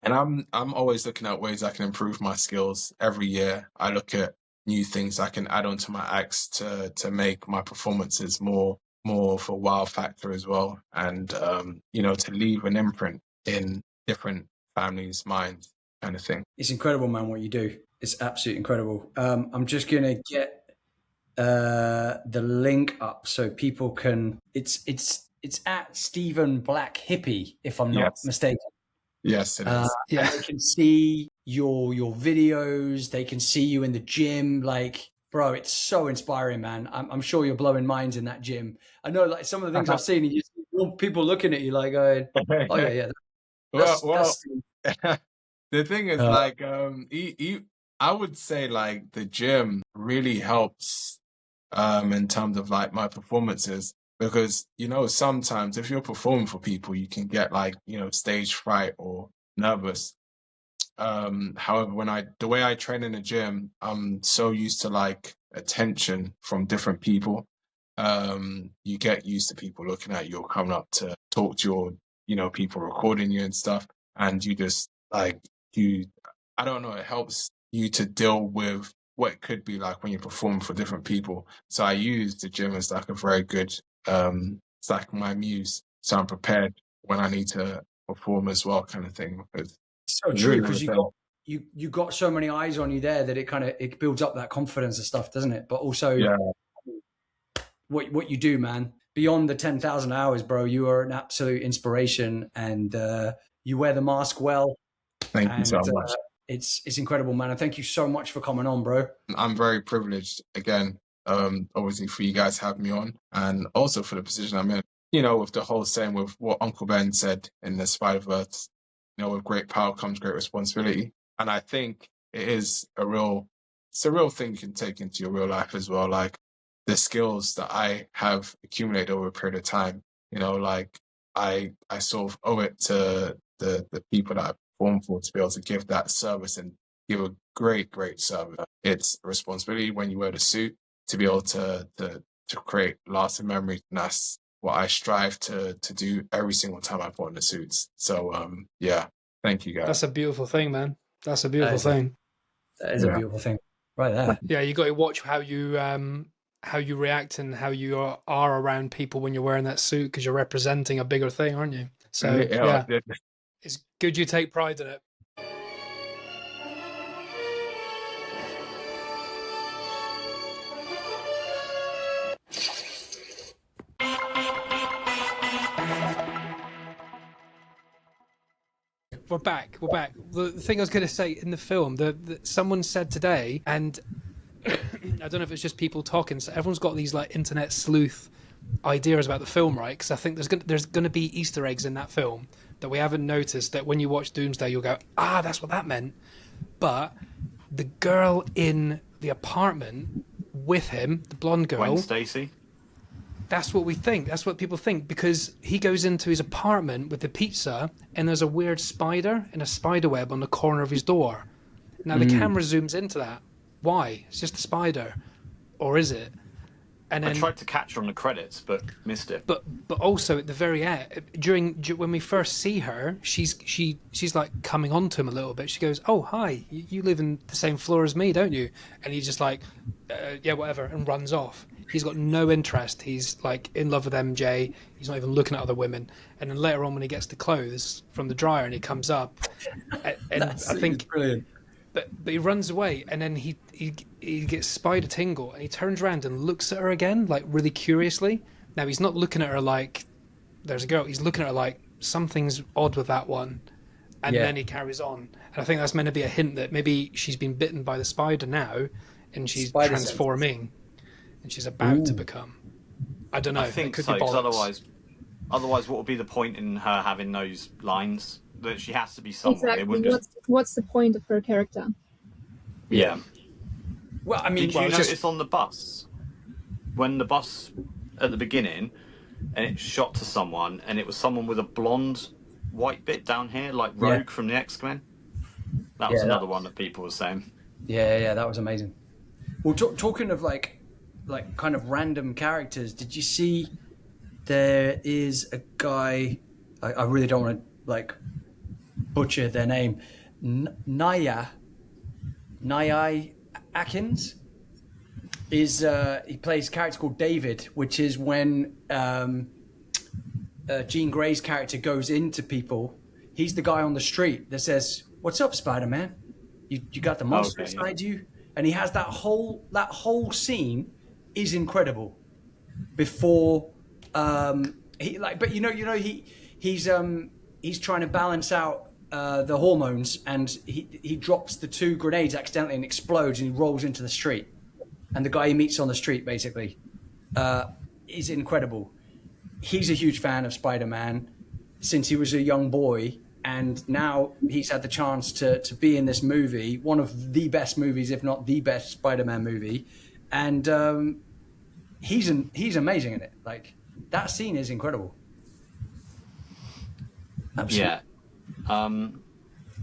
I'm always looking at ways I can improve my skills every year. I look at new things I can add onto my acts to make my performances more of a wow factor as well, and to leave an imprint in different families' minds, kind of thing. It's incredible, man, what you do. It's absolutely incredible. I'm just gonna get the link up so people can. It's at Stephen Black Hippie, if I'm not mistaken. Yes, it is. Yeah, they can see your videos. They can see you in the gym. Like, bro, it's so inspiring, man. I'm sure you're blowing minds in that gym. I know, like some of the things I've seen, you see people looking at you like, going, "Oh yeah." The thing is, like, I would say, like, the gym really helps in terms of like my performances. Because, sometimes if you're performing for people, you can get like, stage fright or nervous. However, the way I train in the gym, I'm so used to like attention from different people. You get used to people looking at you or coming up to talk to your, people recording you and stuff. And you just like, I don't know, it helps you to deal with what it could be like when you perform for different people. So I use the gym as like a very good, it's like my muse. So I'm prepared when I need to perform as well, kind of thing. It's so true, because you got so many eyes on you there that it builds up that confidence and stuff, doesn't it? But also what you do, man, beyond the 10,000 hours, bro, you are an absolute inspiration, and you wear the mask well. Thank you so much. It's incredible, man. And thank you so much for coming on, bro. I'm very privileged again, obviously for you guys having me on, and also for the position I'm in. With the whole saying with what Uncle Ben said in the Spider-Verse, with great power comes great responsibility. And I think it's a real thing you can take into your real life as well. Like the skills that I have accumulated over a period of time, like I sort of owe it to the people that I perform for to be able to give that service and give a great service. It's a responsibility when you wear the suit to be able to create lasting memories, and that's what I strive to do every single time I put on the suits. So thank you guys. That's a beautiful thing, man. That's a beautiful thing. That is a beautiful thing, right there. Yeah, you got to watch how you react and how you are around people when you're wearing that suit, because you're representing a bigger thing, aren't you? So yeah. It's good you take pride in it. We're back. The thing I was going to say in the film, that someone said today, and I don't know if it's just people talking, so everyone's got these like internet sleuth ideas about the film, right? Because I think there's going to be Easter eggs in that film that we haven't noticed, that when you watch Doomsday you'll go, that's what that meant. But the girl in the apartment with him, the blonde girl, Gwen Stacy, that's what we think. That's what people think, because he goes into his apartment with the pizza and there's a weird spider in a spider web on the corner of his door. Now the camera zooms into that. Why? It's just a spider, or is it? And then, I tried to catch her on the credits, but missed it. But also at the very end, when we first see her, she's like coming on to him a little bit. She goes, "Oh, hi, you live in the same floor as me, don't you?" And he's just like, "Yeah, whatever," and runs off. He's got no interest. He's like in love with MJ. He's not even looking at other women. And then later on, when he gets the clothes from the dryer and he comes up, and I think brilliant. But he runs away, and then he gets spider tingle, and he turns around and looks at her again, like really curiously. Now he's not looking at her like there's a girl. He's looking at her like something's odd with that one, and then he carries on. And I think that's meant to be a hint that maybe she's been bitten by the spider now, and she's transforming, and she's about to become. I don't know. I think so, because otherwise, what would be the point in her having those lines? That she has to be somewhere. Exactly. What's the point of her character? Yeah. Well, I mean, did you notice on the bus, when the bus at the beginning, and it shot to someone, and it was someone with a blonde white bit down here, like Rogue from the X-Men. That was another one that people were saying. Yeah, that was amazing. Well, talking of like kind of random characters, did you see there is a guy, I really don't want to like butcher their name, Naya Atkins is he plays a character called David, which is when Jean Grey's character goes into people. He's the guy on the street that says, "What's up, Spider-Man? You got the monster inside you?" And he has that whole scene is incredible. Before he's trying to balance out the hormones, and he drops the 2 grenades accidentally and explodes, and he rolls into the street. And the guy he meets on the street basically is incredible. He's a huge fan of Spider-Man since he was a young boy, and now he's had the chance to be in this movie, one of the best movies, if not the best Spider-Man movie, and he's amazing in it. Like, that scene is incredible. Absolutely. Yeah.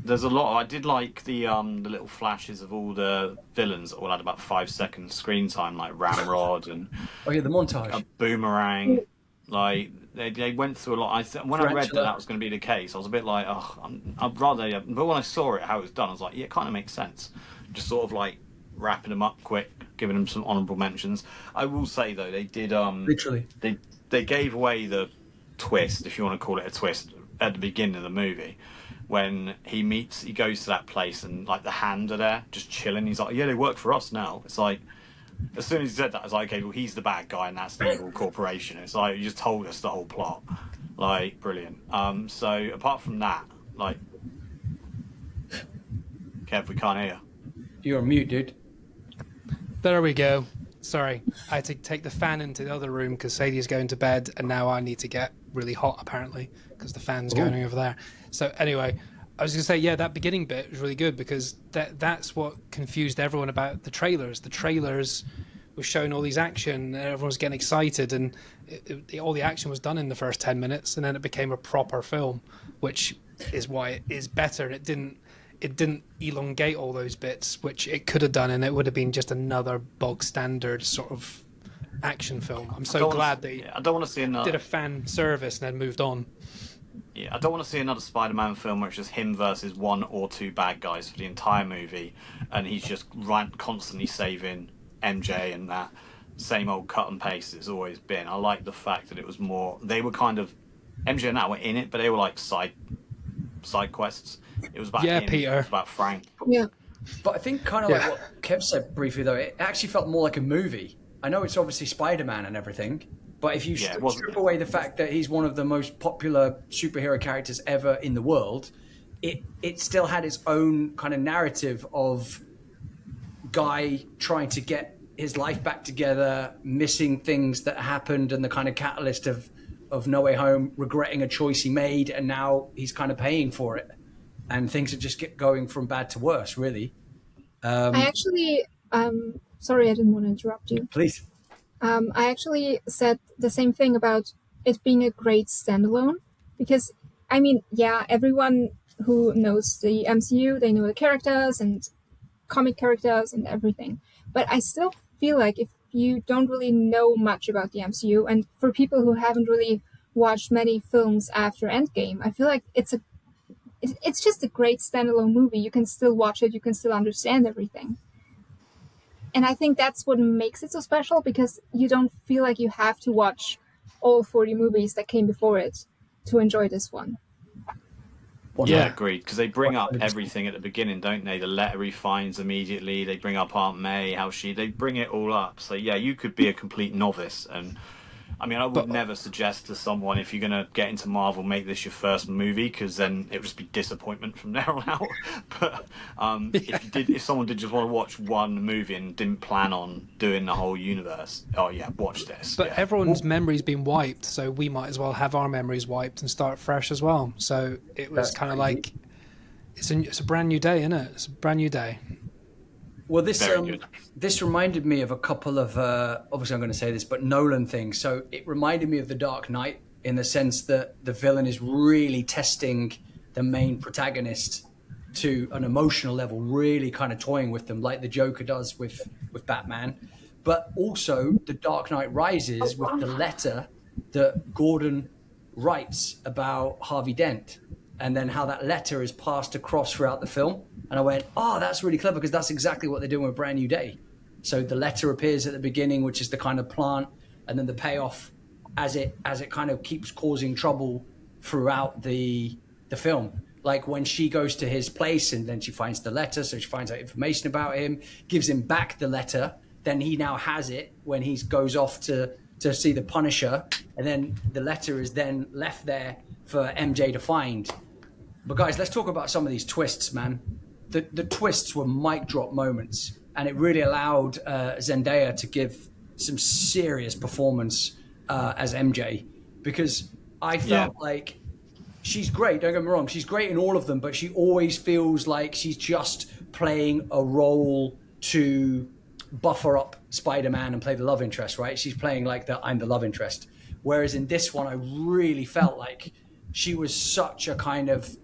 There's a lot. I did like the little flashes of all the villains that all had about 5 seconds screen time, like Ramrod and the montage, Boomerang. Like they went through a lot. When I read that was going to be the case, I was a bit like, I'd rather. But when I saw it, how it was done, I was like, yeah, it kind of makes sense. Just sort of like wrapping them up quick, giving them some honourable mentions. I will say though, they did literally they gave away the twist, if you want to call it a twist, at the beginning of the movie. When he goes to that place and like the Hand are there just chilling. He's like, yeah, they work for us now. It's like, as soon as he said that, I was like, okay, well, he's the bad guy and that's the evil corporation. It's like, you just told us the whole plot. Like, brilliant. So apart from that, like, Kev, we can't hear. You're on mute, dude. There we go. Sorry, I had to take the fan into the other room because Sadie's going to bed, and now I need to get really hot apparently because the fan's going over there. So anyway, I was going to say, yeah, that beginning bit was really good because that's what confused everyone about the trailers. The trailers were showing all these action, and everyone was getting excited, and all the action was done in the first 10 minutes, and then it became a proper film, which is why it is better. And it didn't elongate all those bits, which it could have done, and it would have been just another bog standard sort of action film. I'm so glad they I don't want to see another did a fan service and then moved on. Yeah, I don't want to see another Spider-Man film where it's just him versus 1 or 2 bad guys for the entire movie, and he's just constantly saving MJ and that same old cut and paste it's always been. I like the fact that it was more. They were kind of MJ and that were in it, but they were like side quests. It was about him, Peter. It was about Frank. Yeah. But I think kind of like what Kev said briefly, though, it actually felt more like a movie. I know it's obviously Spider-Man and everything, but if you strip away the fact that he's one of the most popular superhero characters ever in the world, it still had its own kind of narrative of guy trying to get his life back together, missing things that happened, and the kind of catalyst of No Way Home, regretting a choice he made, and now he's kind of paying for it. And things are just going from bad to worse, really. I actually, sorry, I didn't want to interrupt you. Please. I actually said the same thing about it being a great standalone, because, I mean, yeah, everyone who knows the MCU, they know the characters and comic characters and everything. But I still feel like if you don't really know much about the MCU, and for people who haven't really watched many films after Endgame, I feel like it's just a great standalone movie. You can still watch it. You can still understand everything. And I think that's what makes it so special, because you don't feel like you have to watch all 40 movies that came before it to enjoy this one. Yeah, agreed. Because they bring up everything at the beginning, don't they? The letter he finds immediately. They bring up Aunt May, they bring it all up. So yeah, you could be a complete novice, and I mean, I would never suggest to someone, if you're going to get into Marvel, make this your first movie, because then it would just be disappointment from there on out. But if someone did just want to watch one movie and didn't plan on doing the whole universe, watch this. But everyone's memory's been wiped, so we might as well have our memories wiped and start fresh as well. So it was kind of like, it's a brand new day, isn't it? It's a brand new day. Well, this Very good. this reminded me of a couple of obviously I'm going to say this, but Nolan things. So it reminded me of The Dark Knight in the sense that the villain is really testing the main protagonist to an emotional level, really kind of toying with them, like the Joker does with Batman. But also, The Dark Knight Rises with the letter that Gordon writes about Harvey Dent, and then how that letter is passed across throughout the film. And I went, oh, that's really clever, because that's exactly what they're doing with Brand New Day. So the letter appears at the beginning, which is the kind of plant, and then the payoff as it kind of keeps causing trouble throughout the film. Like when she goes to his place and then she finds the letter, so she finds out information about him, gives him back the letter, then he now has it when he goes off to see the Punisher, and then the letter is then left there for MJ to find. But guys, let's talk about some of these twists, man. The twists were mic drop moments, and it really allowed Zendaya to give some serious performance as MJ, because I felt like she's great, don't get me wrong, she's great in all of them, but she always feels like she's just playing a role to buffer up Spider-Man and play the love interest, right? She's playing like I'm the love interest. Whereas in this one, I really felt like she was such a kind of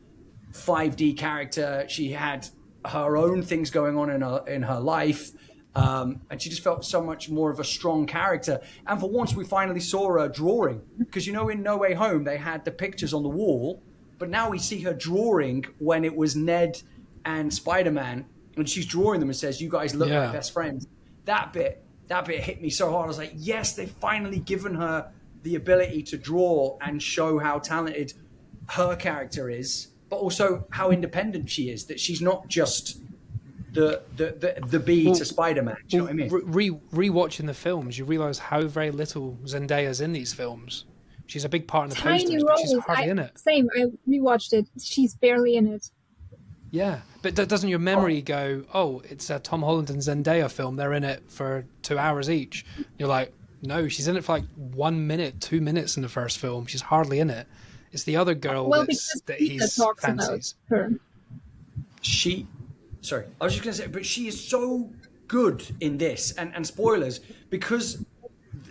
5D character. She had her own things going on in her life. And she just felt so much more of a strong character. And for once, we finally saw her drawing. Because, you know, in No Way Home, they had the pictures on the wall. But now we see her drawing when it was Ned and Spider-Man. And she's drawing them and says, you guys look like best friends. That bit hit me so hard. I was like, yes, they've finally given her the ability to draw and show how talented her character is, but also how independent she is, that she's not just the bee to Spider-Man. Do you know what I mean? Rewatching the films, you realise how very little Zendaya's in these films. She's a big part in the posters, but she's hardly in it. Same, I rewatched it. She's barely in it. Yeah, but doesn't your memory go, oh, it's a Tom Holland and Zendaya film, they're in it for 2 hours each? You're like, no, she's in it for like 1 minute, 2 minutes in the first film. She's hardly in it. It's the other girl that he fancies. Her. Sorry, I was just going to say, but she is so good in this, and spoilers, because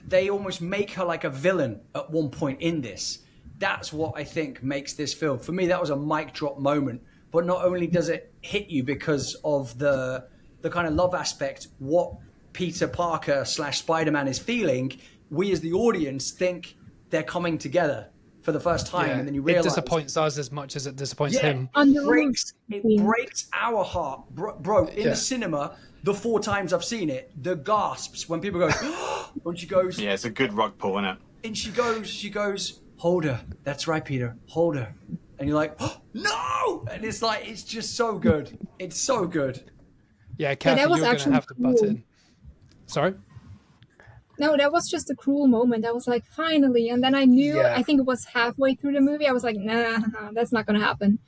they almost make her like a villain at one point in this. That's what I think makes this film. For me, that was a mic drop moment. But not only does it hit you because of the kind of love aspect, what Peter Parker / Spider-Man is feeling, we as the audience think they're coming together for the first time, and then you realize it disappoints us as much as it disappoints him. It breaks our heart, bro. In the cinema, the 4 times I've seen it, the gasps when people go, when she goes, yeah, it's a good rug pull, isn't it? And she goes, hold her. That's right, Peter, hold her. And you're like, oh, no! And it's like, it's just so good. It's so good. Yeah, Kathy, you're going to have to butt in. Sorry? No, that was just a cruel moment. I was like, finally. And then I knew, I think it was halfway through the movie, I was like, nah, that's not going to happen.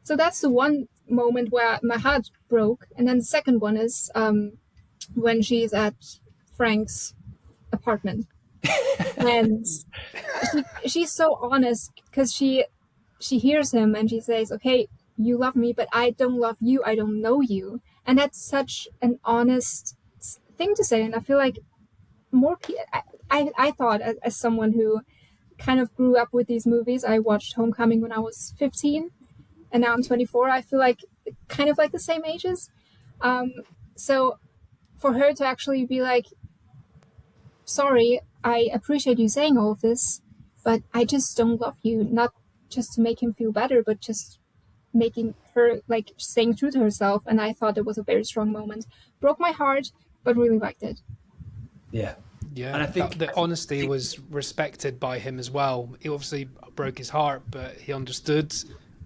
So that's the one moment where my heart broke. And then the second one is when she's at Frank's apartment. And she's so honest, because she hears him and she says, okay, you love me, but I don't love you. I don't know you. And that's such an honest thing to say. And I feel like more people, I thought, as someone who kind of grew up with these movies, I watched Homecoming when I was 15 and now I'm 24. I feel like kind of like the same ages. So for her to actually be like, sorry, I appreciate you saying all of this, but I just don't love you. Not just to make him feel better, but just making her, like, staying true to herself. And I thought it was a very strong moment. Broke my heart, but really liked it. Yeah. Yeah, and I think the honesty was respected by him as well. He obviously broke his heart, but he understood,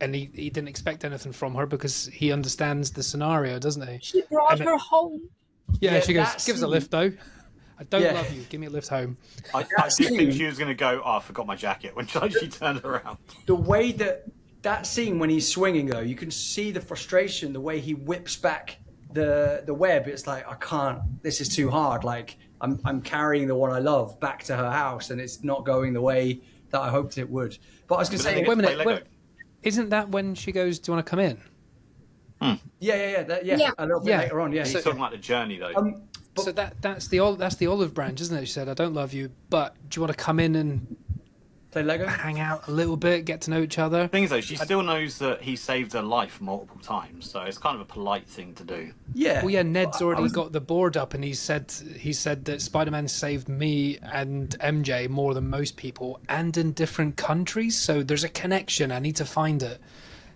and he didn't expect anything from her because he understands the scenario, doesn't he? She brought her home. Yeah, she goes, give us a lift, though. I don't love you. Give me a lift home. I did think she was going to go, oh, I forgot my jacket when she turned around. The way that scene when he's swinging, though, you can see the frustration, the way he whips back the web. It's like, I can't, this is too hard. Like, I'm carrying the one I love back to her house, and it's not going the way that I hoped it would. But I was going to say... Wait a minute. Isn't that when she goes, do you want to come in? Yeah. A little bit later on. Yeah. He's talking about the journey though. So that's the olive branch, isn't it? She said, "I don't love you, but do you want to come in and play Lego, hang out a little bit, get to know each other?" The thing is, though, she still knows that he saved her life multiple times, so it's kind of a polite thing to do. Yeah. Well, yeah. Ned's already got the board up, and he said that Spider-Man saved me and MJ more than most people, and in different countries. So there's a connection. I need to find it.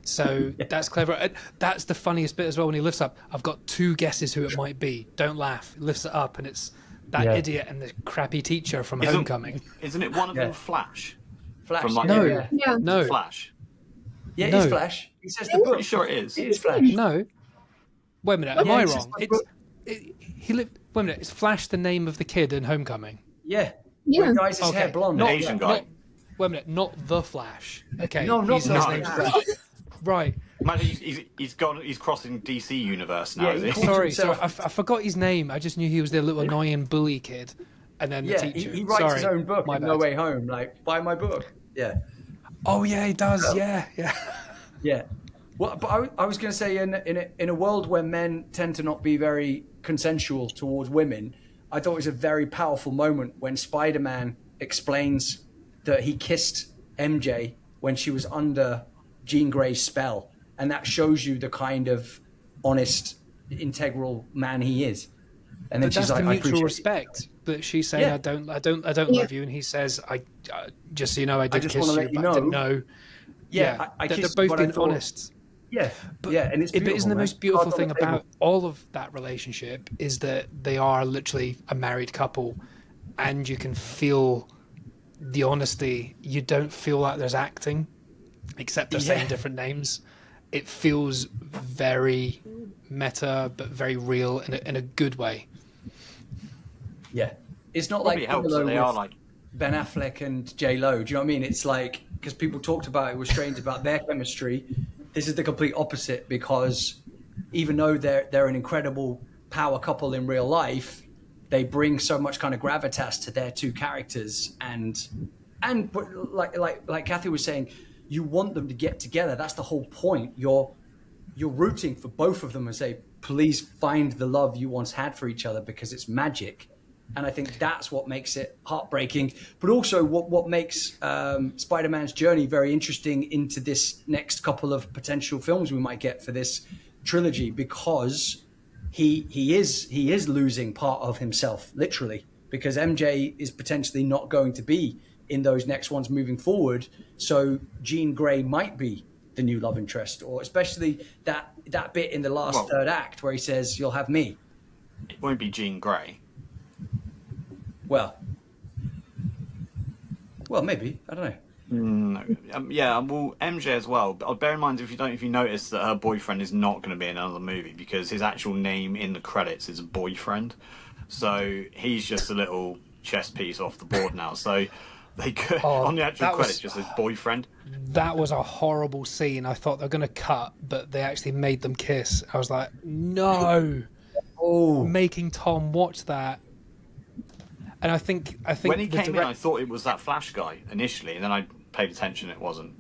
So that's clever. That's the funniest bit as well when he lifts up. I've got 2 guesses who it might be. Don't laugh. He lifts it up, and it's that idiot and the crappy teacher from Homecoming. Isn't it one of them Flash? Flash. From, like, No. Flash. Yeah, No. It's Flash. He says the book. Pretty sure it is. It is Flash. No. Wait a minute. Am I it's wrong? just Wait a minute. Is Flash the name of the kid in Homecoming? Yeah. Yeah. When dyes his hair blonde. The Asian guy. Wait a minute. Not the Flash. Okay. No, not his the name's Flash. Flash. Right. Man, he's crossing DC universe now. Yeah, is he? Sorry. I forgot his name. I just knew he was the little annoying bully kid, and then the teacher. He writes his Sorry, own book. my No bad. Way Home. Like, buy my book. Yeah. Oh yeah, he does. Yeah. Yeah. Well, but I was going to say, in a world where men tend to not be very consensual towards women, I thought it was a very powerful moment when Spider-Man explains that he kissed MJ when she was under Jean Grey's spell, and that shows you the kind of honest, integral man he is. And then But she's that's like, the "I mutual appreciate respect. But she's saying, Yeah. "I don't love you," and he says, "I just so you know, I did just kiss wanna you, let you but I didn't know." know." Yeah, I they're kissed both what I being thought- honest. Yeah, But, and it's but beautiful, isn't the man. most beautiful Cards on thing the table. about all of that relationship is that they are literally a married couple, and you can feel the honesty. You don't feel like there's acting, except they're saying different names. It feels very meta, but very real in a good way. Yeah, it's not Probably like helps Willow that they with are like. Ben Affleck and J Lo. Do you know what I mean? It's like, because people talked about it was strange about their chemistry. This is the complete opposite, because even though they're an incredible power couple in real life, they bring so much kind of gravitas to their 2 characters, and like Kathy was saying, you want them to get together. That's the whole point. You're rooting for both of them and say, please find the love you once had for each other, because it's magic. And I think that's what makes it heartbreaking, but also what makes Spider-Man's journey very interesting into this next couple of potential films we might get for this trilogy, because he is losing part of himself, literally, because MJ is potentially not going to be in those next ones moving forward. So Jean Grey might be the new love interest, or especially that bit in the last third act where he says, "You'll have me." It won't be Jean Grey. Well, maybe, I don't know. No. Well, MJ as well. But bear in mind, if you notice that her boyfriend is not going to be in another movie, because his actual name in the credits is boyfriend, so he's just a little chess piece off the board now. So they could on the actual credits just says boyfriend. That was a horrible scene. I thought they were going to cut, but they actually made them kiss. I was like, no. Making Tom watch that. And I think when he came in, I thought it was that Flash guy initially, and then I paid attention. It wasn't.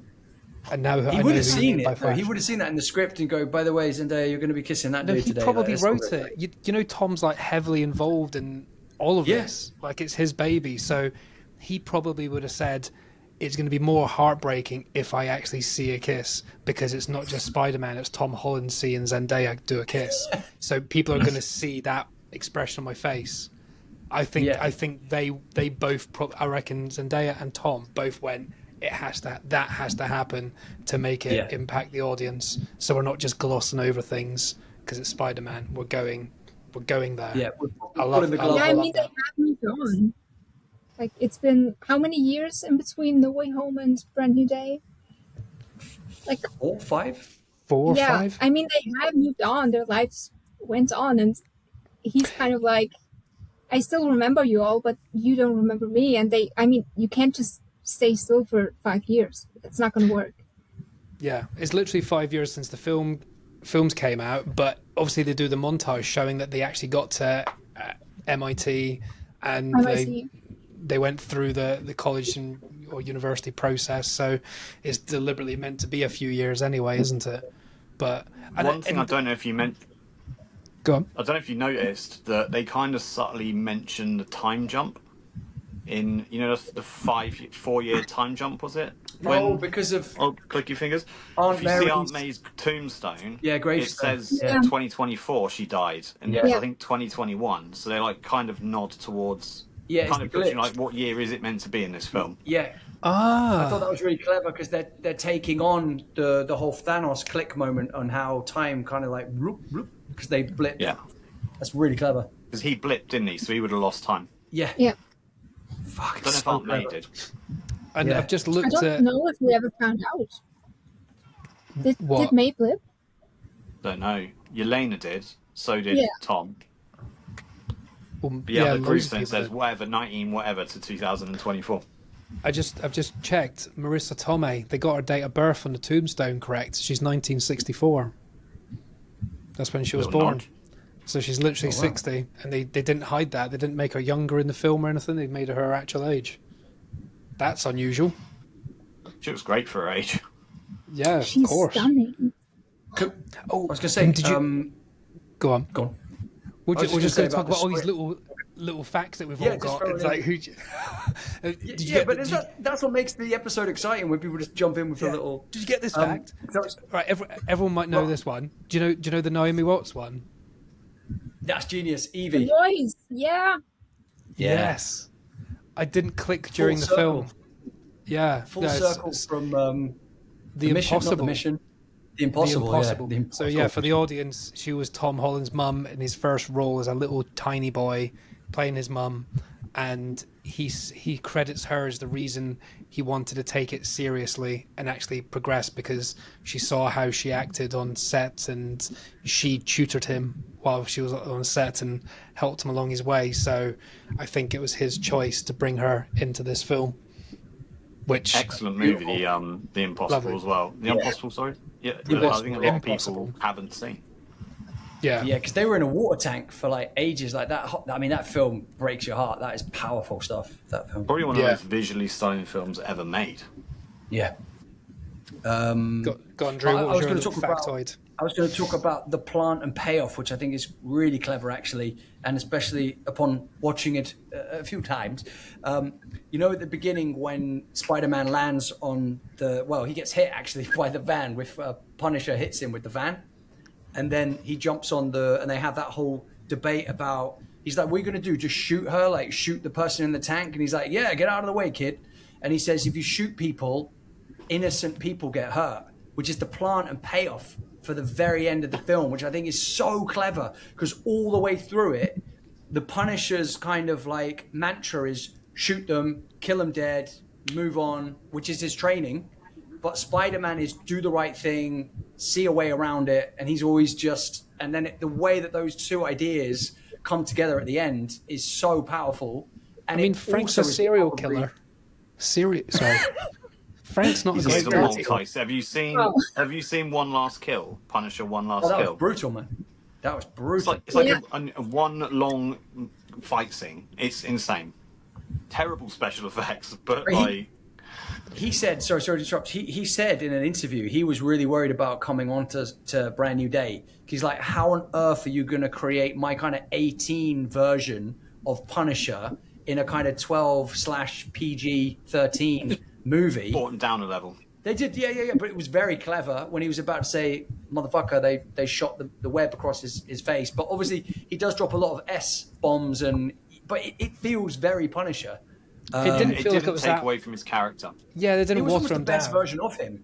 And now he would have seen it. He would have seen that in the script and go, "By the way, Zendaya, you're going to be kissing that dude today." He probably wrote it. You know, Tom's like heavily involved in all of this. Like, it's his baby, so he probably would have said, "It's going to be more heartbreaking if I actually see a kiss, because it's not just Spider-Man; it's Tom Holland seeing Zendaya do a kiss." So people are going to see that expression on my face. I think they both. I reckon Zendaya and Tom both went, that has to happen to make it impact the audience. So we're not just glossing over things because it's Spider-Man. We're going there. Yeah, I love that. I mean, they have moved on. Like, it's been how many years in between No Way Home and Brand New Day? Like 4, 5? 4 or 5. I mean, they have moved on. Their lives went on, and he's kind of like, I still remember you all, but you don't remember me. And you can't just stay still for 5 years. It's not going to work. Yeah, it's literally 5 years since the films came out, but obviously they do the montage showing that they actually got to MIT and they went through the college or university process. So it's deliberately meant to be a few years anyway, isn't it? But one thing I don't know if you meant. Go on. I don't know if you noticed that they kind of subtly mentioned the time jump in, the 4-year time jump, was it? Because of... Oh, click your fingers. Aunt If you see Aunt Mary's- May's tombstone, gravestone. it says 2024 she died, and Yeah. it's, I think 2021. So they like kind of nod towards. Yeah, kind of it's the puts you glitch. like, what year is it meant to be in this film? Yeah. I thought that was really clever because they're taking on the whole Thanos click moment on how time kind of like because they blipped. Yeah. That's really clever. Because he blipped, didn't he? So he would have lost time. Yeah. Yeah. Fuck. I don't know if Aunt May did. And Yeah. I've just I looked don't at know if we ever found out. Did What? May blip? Don't know. Yelena did. So did Yeah. Tom. well, But yeah, the loads group of thing people says did. whatever, 19 whatever to 2024. I've just checked. Marissa Tomei, they got her date of birth on the tombstone correct. She's 1964. That's when she was Little born. nod. So she's literally 60, and they didn't hide that. They didn't make her younger in the film or anything. They made her her actual age. That's unusual. She was great for her age. Yeah, She's of course. stunning. Oh, I was gonna say. did you- Go on. Go on. We're I was just just going gonna to say talk about about all these the little facts that we've Yeah, all just got. throw It's it in. like who? Did you But get, that's what makes the episode exciting when people just jump in with a little. did you get this fact? That's, Right, everyone might know this one. Do you know the Naomi Watts one? that's genius, The Evie. voice, yeah. Yes. I didn't click during the circle. film. Yeah. Full no, circle from the mission, not the Impossible. mission. The The Impossible. Impossible. Yeah. The So Impossible. yeah, for the audience, she was Tom Holland's mum in his first role as a little tiny boy playing his mum, and he credits her as the reason he wanted to take it seriously and actually progress, because she saw how she acted on set and she tutored him while she was on set and helped him along his way. So I think it was his choice to bring her into this film. Which Excellent movie, the Impossible Lovely. as well. The Impossible, sorry. Yeah, I Impossible. think a lot of Impossible. people haven't seen. yeah. Yeah, because they were in a water tank for like ages. Like that. I mean, that film breaks your heart. That is powerful stuff. That film. Probably one of the Yeah. most visually stunning films ever made. Yeah. Go on, Drew. I What was was your gonna talk about- factoid? I was going to talk about the plant and payoff, which I think is really clever, actually, and especially upon watching it a few times. At the beginning when Spider-Man lands on he gets hit actually by the van with Punisher hits him with the van, and then he jumps on and they have that whole debate about. He's like, "What are you going to do? Just shoot her? Like shoot the person in the tank?" And he's like, "Yeah, get out of the way, kid." And he says, "If you shoot people, innocent people get hurt," which is the plant and payoff for the very end of the film, which I think is so clever, because all the way through it, the Punisher's kind of like mantra is shoot them, kill them dead, move on, which is his training. But Spider-Man is do the right thing, see a way around it, and he's always and then the way that those two ideas come together at the end is so powerful. And I mean, it Frank's also a is serial probably- killer. Sorry. Frank's not a He's great a guy. multi. Have you seen? Oh. Have you seen One Last Kill? Punisher One Last Oh, that Kill. was brutal, man. That was brutal. It's like Yeah. a one long fight scene. It's insane. Terrible special effects, but He- like He said, sorry to interrupt. He said in an interview he was really worried about coming on to Brand New Day. He's like, how on earth are you going to create my kind of 18 version of Punisher in a kind of 12/PG-13 movie? brought him down a level. They did, yeah. But it was very clever when he was about to say, motherfucker, they shot the web across his face. But obviously he does drop a lot of S-bombs, but it feels very Punisher. It didn't It feel like didn't it was take that. away from his character. Yeah, they It didn't was water almost the him best down. version of him.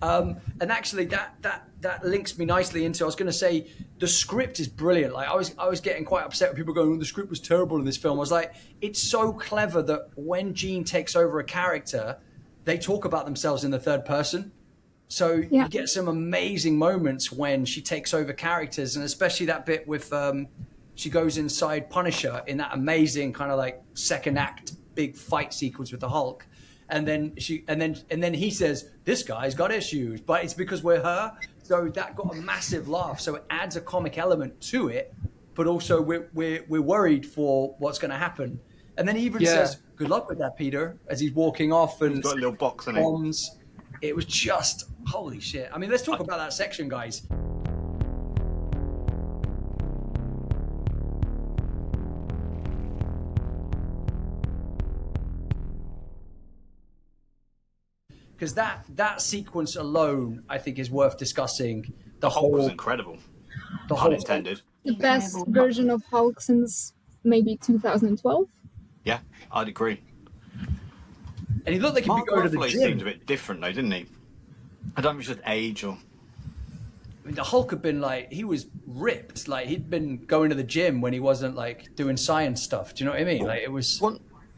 And actually, that links me nicely into. I was going to say the script is brilliant. Like I was getting quite upset when people going, "Oh, the script was terrible in this film." I was like, it's so clever that when Jean takes over a character, they talk about themselves in the third person. So Yeah. you get some amazing moments when she takes over characters, and especially that bit with she goes inside Punisher in that amazing kind of like second act big fight sequence with the Hulk. And then he says, "This guy's got issues," but it's because we're her. So that got a massive laugh. So it adds a comic element to it, but also we're worried for what's going to happen. And then he even Yeah. says, "Good luck with that, Peter," as he's walking off and He's got a little box in it. bombs. it was just holy shit. I mean, let's talk about that section, guys. Because that sequence alone, I think, is worth discussing. The Hulk was incredible. The Hulk intended. The best version of Hulk since maybe 2012. Yeah, I'd agree. And he looked like he could go to the gym. Seemed a bit different, though, didn't he? I don't know if it's just age or. I mean, the Hulk had been like, he was ripped. Like, he'd been going to the gym when he wasn't like doing science stuff. Do you know what I mean? Like, it was.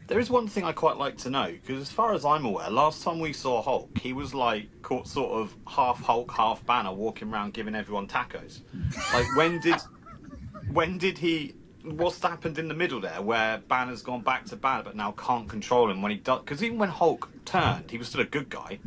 There is one thing I quite like to know, because as far as I'm aware, last time we saw Hulk, he was like sort of half Hulk, half Banner, walking around giving everyone tacos. Like, when did he? What's happened in the middle there, where Banner's gone back to Banner, but now can't control him when he does? Because even when Hulk turned, he was still a good guy.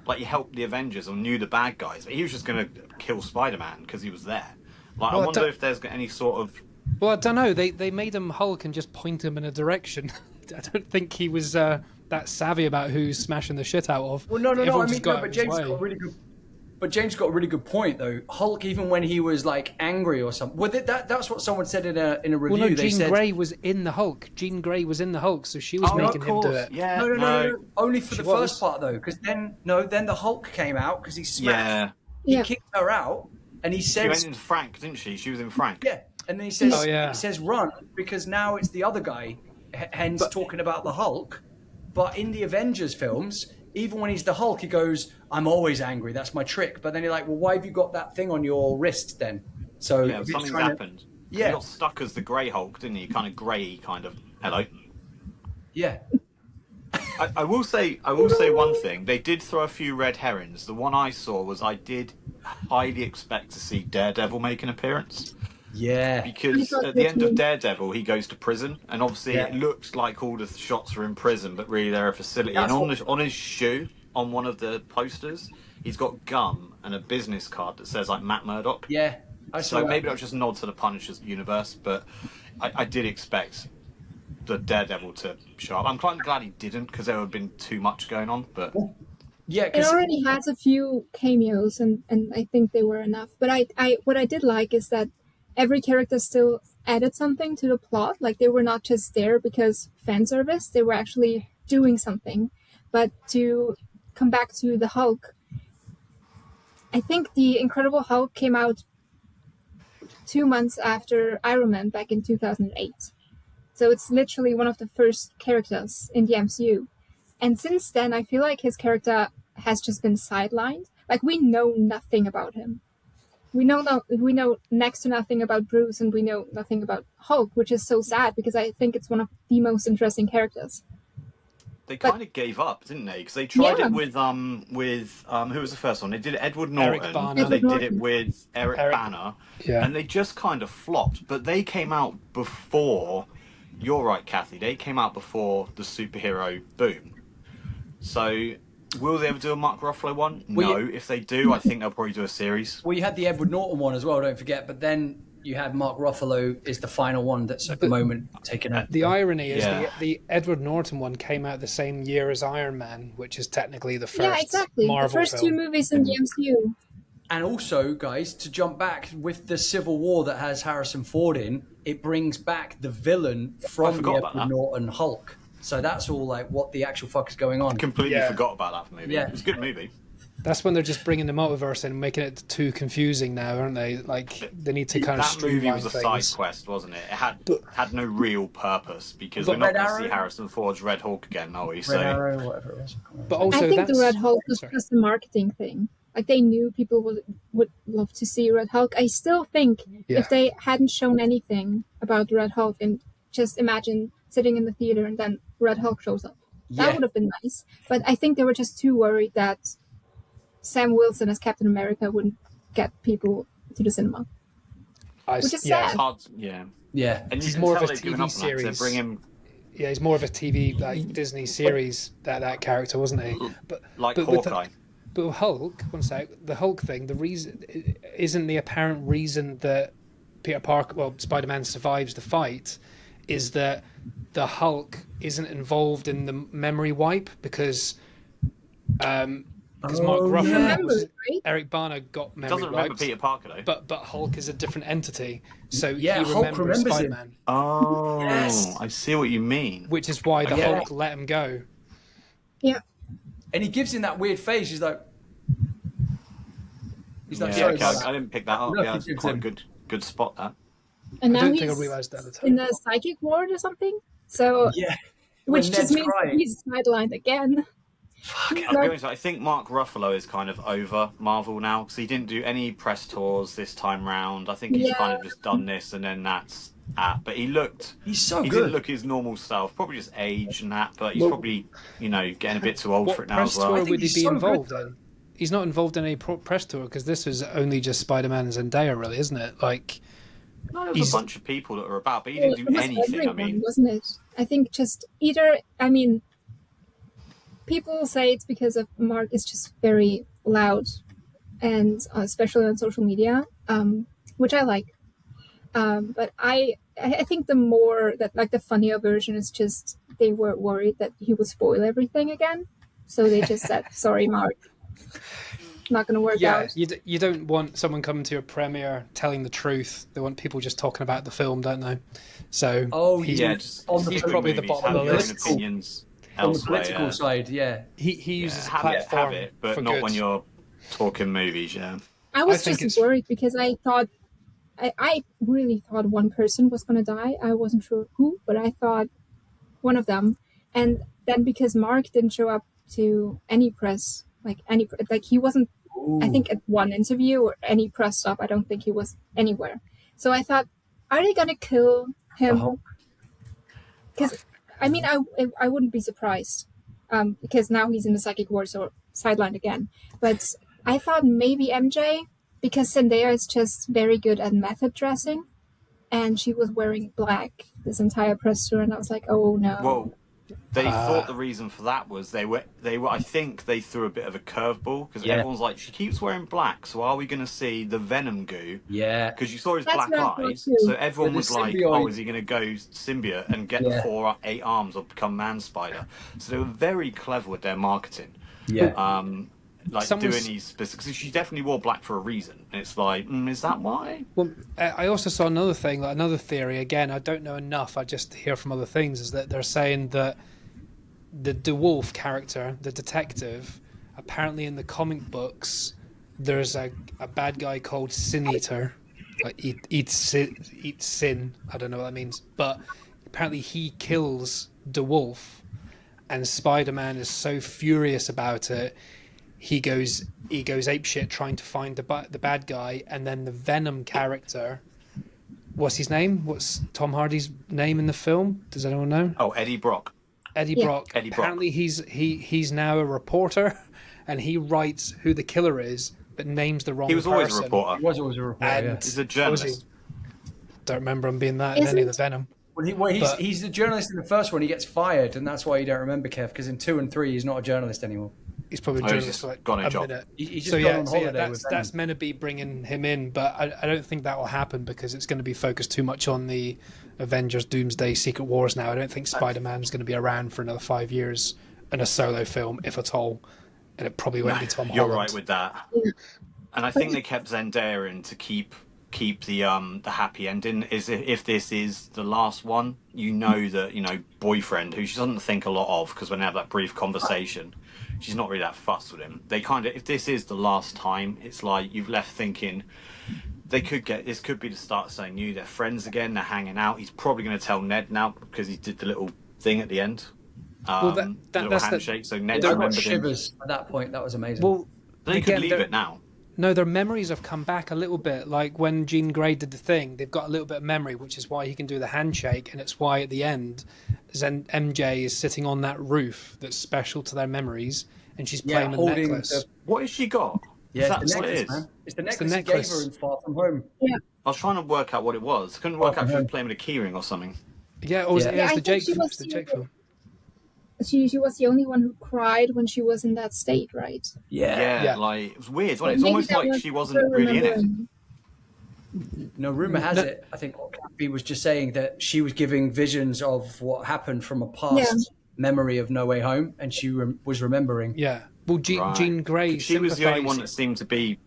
Like, he helped the Avengers or knew the bad guys, but he was just going to kill Spider-Man because he was there. Like, well, I wonder if there's any sort of. Well, I don't know. They made him Hulk and just point him in a direction. I don't think he was that savvy about who's smashing the shit out of. Well, no. I mean, but James got a really good. But James got a really good point, though. Hulk, even when he was like angry or something, well, that's what someone said in a review. Well, no, they Jean said Grey was in the Hulk. Jean Grey was in the Hulk, so she was making him do it. Yeah, no. Only for the first part, though, because then the Hulk came out because he smashed. Yeah. He kicked her out, and he says. She went into Frank, didn't she? She was in Frank. Yeah, and then he says, he says run because now it's the other guy. Hence, talking about the Hulk. But in the Avengers films, even when he's the Hulk, he goes, "I'm always angry. That's my trick." But then you're like, "Well, why have you got that thing on your wrist then?" So yeah, something's happened. Yeah, he got stuck as the Grey Hulk, didn't he? Kind of grey, kind of. Hello. Yeah. I will say one thing. They did throw a few red herrings. The one I saw was I did highly expect to see Daredevil make an appearance. Yeah. Because at the end of Daredevil, he goes to prison, and obviously it looks like all the shots are in prison, but really they're a facility. That's and on his shoe, on one of the posters, he's got gum and a business card that says like Matt Murdock. Yeah. So maybe that's just a nod to the Punisher's universe, but I did expect the Daredevil to show up. I'm quite glad he didn't, because there would have been too much going on. But yeah, it already has a few cameos, and I think they were enough. But I what I did like is that every character still added something to the plot. Like, they were not just there because fan service, they were actually doing something. But to come back to the Hulk, I think the Incredible Hulk came out 2 months after Iron Man back in 2008. So it's literally one of the first characters in the MCU. And since then, I feel like his character has just been sidelined. Like, we know nothing about him. We know next to nothing about Bruce, and we know nothing about Hulk, which is so sad because I think it's one of the most interesting characters. They kind of gave up, didn't they? Because they tried it with who was the first one? They did Edward Norton, and they did it with Eric Banner, and they just kind of flopped. But they came out before. You're right, Kathy. They came out before the superhero boom. So. Will they ever do a Mark Ruffalo one? No. If they do, I think they'll probably do a series. Well, you had the Edward Norton one as well, don't forget. But then you had Mark Ruffalo is the final one that's at the moment taken out. The irony is the Edward Norton one came out the same year as Iron Man, which is technically the first Marvel the first film. 2 movies in the MCU. And also, guys, to jump back with the Civil War that has Harrison Ford in, it brings back the villain from the Edward Norton Hulk. So that's all like what the actual fuck is going on. I completely forgot about that movie. Yeah. It's a good movie. That's when they're just bringing the multiverse in and making it too confusing now, aren't they? Like, they need to kind of streamline that movie was a side quest, wasn't it? It had no real purpose, because we're not going to see Harrison Ford's Red Hulk again, are we? Red Arrow, whatever it was. But also, I think the Red Hulk was just a marketing thing. Like, they knew people would love to see Red Hulk. I still think if they hadn't shown anything about Red Hulk, and just imagine sitting in the theater and then Red Hulk shows up. That would have been nice. But I think they were just too worried that Sam Wilson as Captain America wouldn't get people to the cinema. Which is sad. It's hard, yeah. And he's more of a TV series. Yeah, he's more of a TV, like, Disney series, that character, wasn't he? But Hawkeye. But Hulk, one sec, the Hulk thing, the reason isn't the apparent reason that Spider-Man survives the fight is that the Hulk isn't involved in the memory wipe because because Mark Oh, Ruffalo, yeah. Right? Eric Bana got memory Doesn't remember wiped, Peter Parker though. but Hulk is a different entity, so Yeah, he Hulk remembers remembers him. Spider-Man, Oh, Yes. I see what you mean. which is why the Okay. Hulk let him go. Yeah. And he gives him that weird face. He's like, Yeah, sorry okay, about that. I didn't pick that up. Look, Yeah, he that's gives quite a him- good spot. That. And I now don't think I he's realised that at the in time. the psychic ward or something. So, Yeah. which When just Ned's means crying. he's sidelined again. I'll be honest, I think Mark Ruffalo is kind of over Marvel now because he didn't do any press tours this time round. I think he's kind of just done this and then that's at. But he He's so he good. didn't look his normal self. Probably just age and that. But he's probably getting a bit too old What for it now press as well. tour think would he he's be so good, involved though. in? He's not involved in any press tour because this was only just Spider-Man and Zendaya, really, isn't it? Like, No, there was he's- a bunch of people that were about, but he Well, didn't it do was anything. I everyone, mean, wasn't it? I think just either. I mean, people say it's because of Mark is just very loud, and especially on social media, which I like. But I think the more that like the funnier version is just they were worried that he would spoil everything again, so they just said, "Sorry, Mark, not going to work yeah, out." you don't want someone coming to a premiere telling the truth. They want people just talking about the film, don't they? So Oh, he's, yeah, just on the keep probably it the movies, bottom of have the your list. own opinions on the elsewhere. political side, yeah. he uses a Have platform it, but for not good. when you're talking movies. Yeah. I was think just it's- worried because I thought. I really thought one person was going to die. I wasn't sure who, but I thought one of them. And then because Mark didn't show up to any press, like he wasn't. I think at one interview or any press stop, I don't think he was anywhere. So I thought, are they going to kill him? Because I mean, I wouldn't be surprised, because now he's in the psychic ward, so sidelined again. But I thought maybe MJ, because Zendaya is just very good at method dressing, and she was wearing black this entire press tour, and I was like, oh no. Well, they thought the reason for that was they were. I think they threw a bit of a curveball because everyone's like, she keeps wearing black, so are we going to see the Venom goo? Yeah. Because you saw his That's black what I thought eyes, too. so everyone Yeah, was the like, symbiote. "Oh, is he going to go symbiote and get the Yeah. 8 arms or become Man Spider?" So they were very clever with their marketing. Yeah. Doing these specifics. Because she definitely wore black for a reason, and it's like, is that why? Well, I also saw another thing, like another theory. Again, I don't know enough. I just hear from other things. Is that they're saying that the DeWolf character, the detective, apparently in the comic books, there's a bad guy called Sin Eater, like eats sin. I don't know what that means, but apparently he kills DeWolf, and Spider-Man is so furious about it. He goes apeshit trying to find the bad guy, and then the Venom character. What's his name? What's Tom Hardy's name in the film? Does anyone know? Oh, Eddie Brock. Eddie Yeah. Brock. Eddie Brock. Apparently, he's now a reporter, and he writes who the killer is, but names the wrong He was person. always a reporter. He was always a reporter, And yeah. He's a journalist. Don't remember him being that in any of the Isn't- Venom. Well, But- he's the journalist in the first one. He gets fired, and that's why you don't remember Kev, because in 2 and 3, he's not a journalist anymore. He's probably Oh, he's journalist just for like got a a job. minute. He's just So gone yeah, on so yeah, holiday with that's meant to be bringing him in, but I don't think that will happen because it's going to be focused too much on the Avengers, Doomsday, Secret Wars now. I don't think Spider-Man's going to be around for another 5 years in a solo film, if at all, and it probably won't be Tom You're Holland. right with that. And I think they kept Zendaya in to keep the happy ending. Is if this is the last one, that boyfriend who she doesn't think a lot of because when they have that brief conversation, she's not really that fussed with him. They kind of, if this is the last time, it's like you've left thinking this could be the start of something new. They're friends again. They're hanging out. He's probably going to tell Ned now because he did the little thing at the end. Well, The little that's handshake. So Ned I got remembered him. shivers at that point. That was amazing. Well, They again, could leave they're- it now. No, their memories have come back a little bit. Like when Jean Grey did the thing, they've got a little bit of memory, which is why he can do the handshake, and it's why at the end, MJ is sitting on that roof that's special to their memories, and she's playing with the holding necklace. What has she got? yeah, Is the that what it necklace, is? man. It's the It's the necklace he gave necklace. her in Far From Home. I was trying to work out what it was. I couldn't work out if she was playing with a keyring or something. Yeah, or Yeah. it's Yeah, I the think Jake, she was it's the Jake film. She was the only one who cried when she was in that state, right? Yeah, Yeah. like it was weird. Wasn't it? So It's maybe almost that like was she her wasn't really in it. remembering. No, rumor has it. I think Kathy was just saying that she was giving visions of what happened from a past memory of No Way Home, and she was remembering. Yeah, Well, Jean Grey. She was the only one that seemed to be.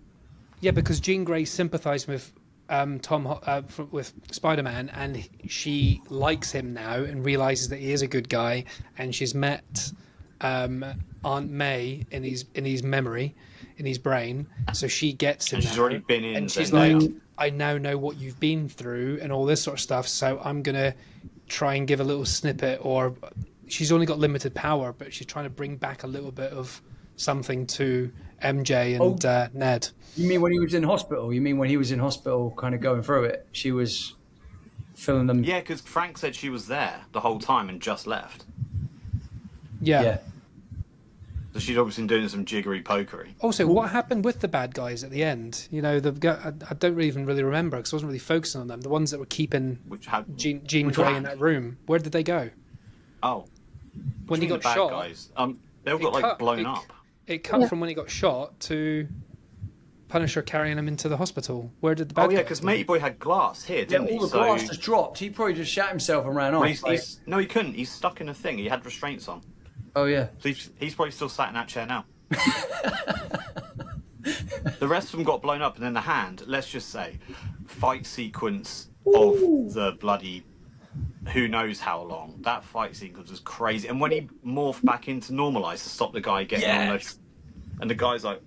Yeah, because Jean Grey sympathised with with Spider-Man, and she likes him now and realizes that he is a good guy. And she's met Aunt May in his memory, in his brain. So she gets him. And she's already been in. And she's like, I now know what you've been through and all this sort of stuff. So I'm gonna try and give a little snippet. Or she's only got limited power, but she's trying to bring back a little bit of something to MJ and Ned. You mean when he was in hospital? You mean when he was in hospital kind of going through it? She was filling them... Yeah, because Frank said she was there the whole time and just left. Yeah. So she'd obviously been doing some jiggery pokery. Also, what happened with the bad guys at the end? You know, I don't even really remember because I wasn't really focusing on them. The ones that were keeping Jean Grey in that room. Where did they go? Oh. When he got shot... Guys? They all got blown up. It cut from when he got shot to Punisher carrying him into the hospital. Where did the bad guys go? Because Matey Boy had glass here, didn't he? All the glass just dropped. He probably just shot himself and ran off. No, he couldn't. He's stuck in a thing. He had restraints on. Oh, yeah. So he's probably still sat in that chair now. The rest of them got blown up, and then the hand, let's just say, fight sequence of the bloody... who knows how long. That fight sequence was crazy. And when he morphed back into normalized to stop the guy getting on those, and the guy's like,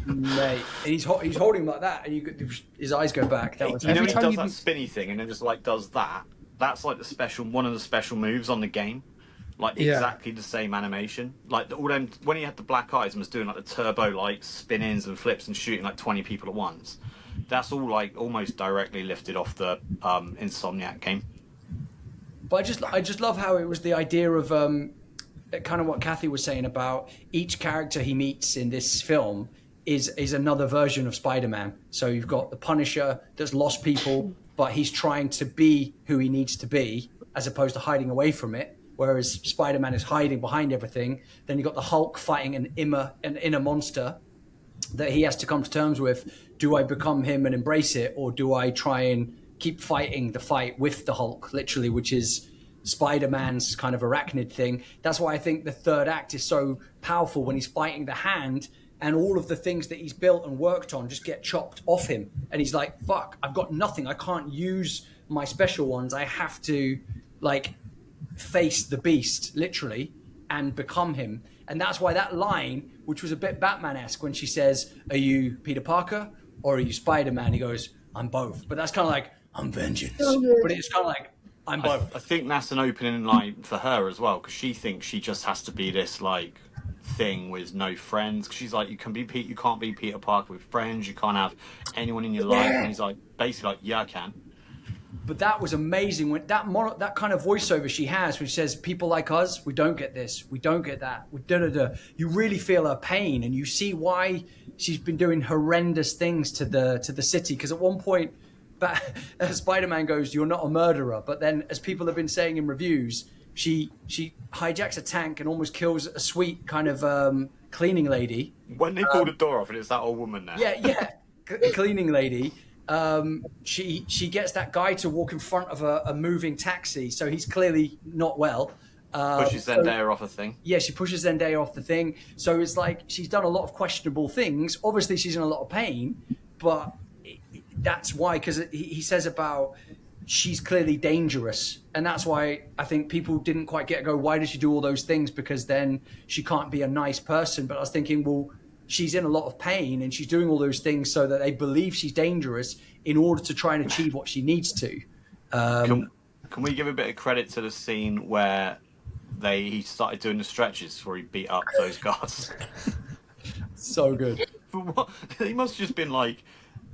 mate, and he's holding him like that, and his eyes go back. That was when he does that spinny thing and then just like does that. That's like one of the special moves on the game. Like exactly the same animation. Like all them when he had the black eyes and was doing like the turbo like spin-ins and flips and shooting like 20 people at once. That's all like almost directly lifted off the Insomniac game. But I just love how it was the idea of kind of what Kathy was saying about each character he meets in this film is another version of Spider-Man. So you've got the Punisher that's lost people, but he's trying to be who he needs to be as opposed to hiding away from it. Whereas Spider-Man is hiding behind everything. Then you've got the Hulk fighting an inner monster that he has to come to terms with. Do I become him and embrace it, or do I try and keep fighting the fight with the Hulk, literally, which is Spider-Man's kind of arachnid thing? That's why I think the third act is so powerful when he's fighting the Hand, and all of the things that he's built and worked on just get chopped off him. And he's like, fuck, I've got nothing. I can't use my special ones. I have to, like, face the beast, literally, and become him. And that's why that line, which was a bit Batman-esque, when she says, are you Peter Parker or are you Spider-Man? He goes, I'm both. But that's kind of like, I'm vengeance. But it's kind of like, I'm both. I think that's an opening line for her as well, because she thinks she just has to be this like thing with no friends. Cause she's like, you can't be Peter Parker with friends. You can't have anyone in your life. And he's like, basically like, yeah, I can. But that was amazing when that kind of voiceover she has, when she says, "People like us, we don't get this, we don't get that, we da da da." You really feel her pain, and you see why she's been doing horrendous things to the city. Because at one point, Spider-Man goes, "You're not a murderer," but then, as people have been saying in reviews, she hijacks a tank and almost kills a sweet kind of cleaning lady. When they pull the door off, and it's that old woman there. Yeah, cleaning lady. She gets that guy to walk in front of a moving taxi, so he's clearly not well. Pushes Zendaya off a thing. Yeah, she pushes Zendaya off the thing. So it's like she's done a lot of questionable things. Obviously, she's in a lot of pain, but that's why, because he says about she's clearly dangerous, and that's why I think people didn't quite go, why does she do all those things? Because then she can't be a nice person. But I was thinking, well, she's in a lot of pain and she's doing all those things so that they believe she's dangerous in order to try and achieve what she needs to. Can we give a bit of credit to the scene where he started doing the stretches before he beat up those guards? So good. He must have just been like,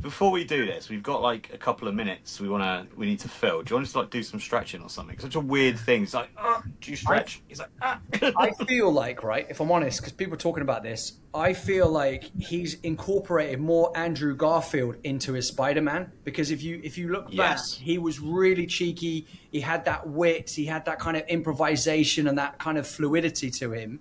before we do this, we've got like a couple of minutes we need to fill. Do you want us to like do some stretching or something? Such a weird thing. It's like, do you stretch? He's like, I feel like, right, if I'm honest, because people are talking about this, I feel like he's incorporated more Andrew Garfield into his Spider-Man. Because if you look back, he was really cheeky. He had that wit. He had that kind of improvisation and that kind of fluidity to him.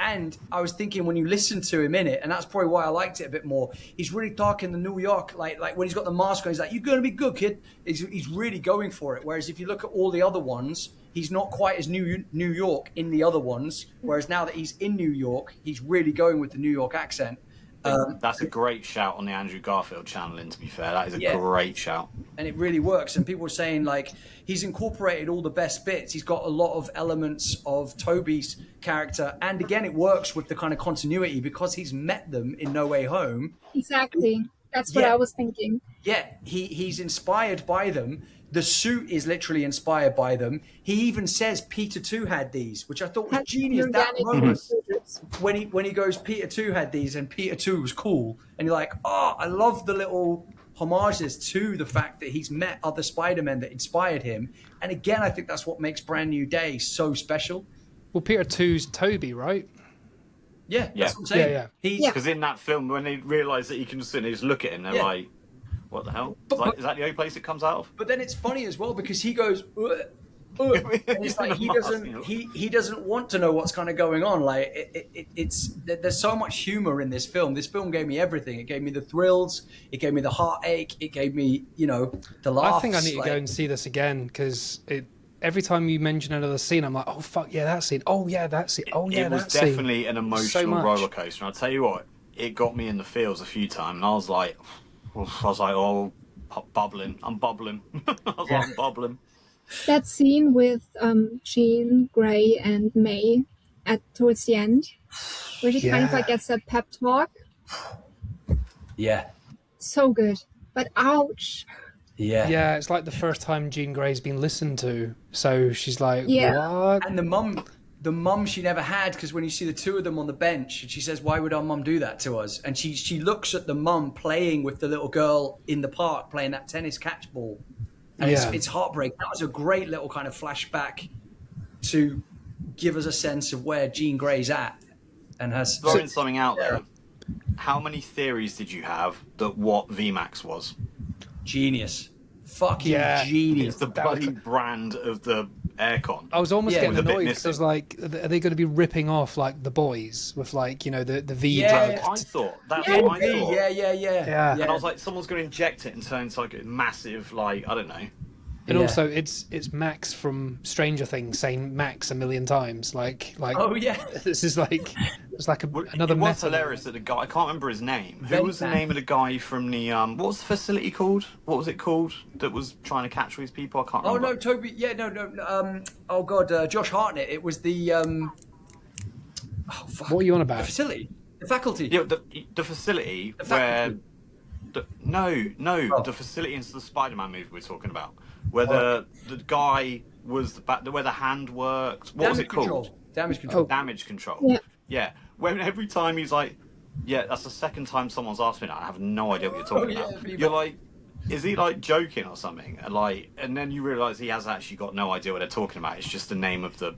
And I was thinking when you listen to him in it, and that's probably why I liked it a bit more. He's really talking the New York, like when he's got the mask on, he's like, "You're gonna be good, kid." He's really going for it. Whereas if you look at all the other ones, he's not quite as New York in the other ones. Whereas now that he's in New York, he's really going with the New York accent. That's a great shout on the Andrew Garfield channel, and to be fair, that is a great shout. And it really works. And people were saying, like, he's incorporated all the best bits. He's got a lot of elements of Tobey's character. And again, it works with the kind of continuity because he's met them in No Way Home. Exactly. That's what I was thinking. Yeah, he's inspired by them. The suit is literally inspired by them. He even says Peter 2 had these, which I thought was genius. That moment when he goes, Peter 2 had these and Peter 2 was cool. And you're like, oh, I love the little homages to the fact that he's met other Spider-Men that inspired him. And again, I think that's what makes Brand New Day so special. Well, Peter 2's Tobey, right? Yeah, that's what I'm saying. Because in that film, when they realise that he can just sit and just look at him, they're like, what the hell? Is that the only place it comes out of? But then it's funny as well because he goes, and it's like he doesn't want to know what's kind of going on. Like it's there's so much humor in this film. This film gave me everything. It gave me the thrills. It gave me the heartache. It gave me, the laughs. I think I need to go and see this again because every time you mention another scene, I'm like, oh fuck yeah, that scene. Oh yeah, that scene. Oh yeah, that scene. It was definitely an emotional roller coaster. And I'll tell you what, it got me in the feels a few times, and I was like, oh, bubbling. I'm bubbling. I'm bubbling. That scene with Jean Grey and May towards the end, where she kind of like gets that pep talk. Yeah. So good, but ouch. Yeah. Yeah, it's like the first time Jean Grey's been listened to, so she's like, what? And the mum she never had, because when you see the two of them on the bench, and she says, why would our mum do that to us? And she looks at the mum playing with the little girl in the park, playing that tennis catch ball. And it's heartbreaking. That was a great little kind of flashback to give us a sense of where Jean Grey's at. And has throwing something out there. How many theories did you have that what VMAX was? Genius. Fucking genius. It's the bloody brand of the aircon. I was almost getting annoyed because I was like, are they going to be ripping off like The Boys with like, the V drug? I thought. That's what I thought. Yeah. And I was like, someone's going to inject it and turn into like a massive, like, I don't know. And also, it's Max from Stranger Things saying Max a million times. Like oh yeah, this is like it's like another. It was hilarious that the guy, I can't remember his name. Who was the name of the guy from the what was the facility called? What was it called that was trying to catch all these people? I can't remember. Oh no, Toby. Yeah, no. Oh god, Josh Hartnett. It was the. What are you on about? The facility, the faculty. Yeah, the facility where. The facility into the Spider-Man movie we're talking about, where the guy was where the hand worked. What was it called? Damage control. Damage control. Yeah. When every time he's like, that's the second time someone's asked me that. I have no idea what you're talking about. You're like, is he like joking or something? And then you realise he has actually got no idea what they're talking about. It's just the name of the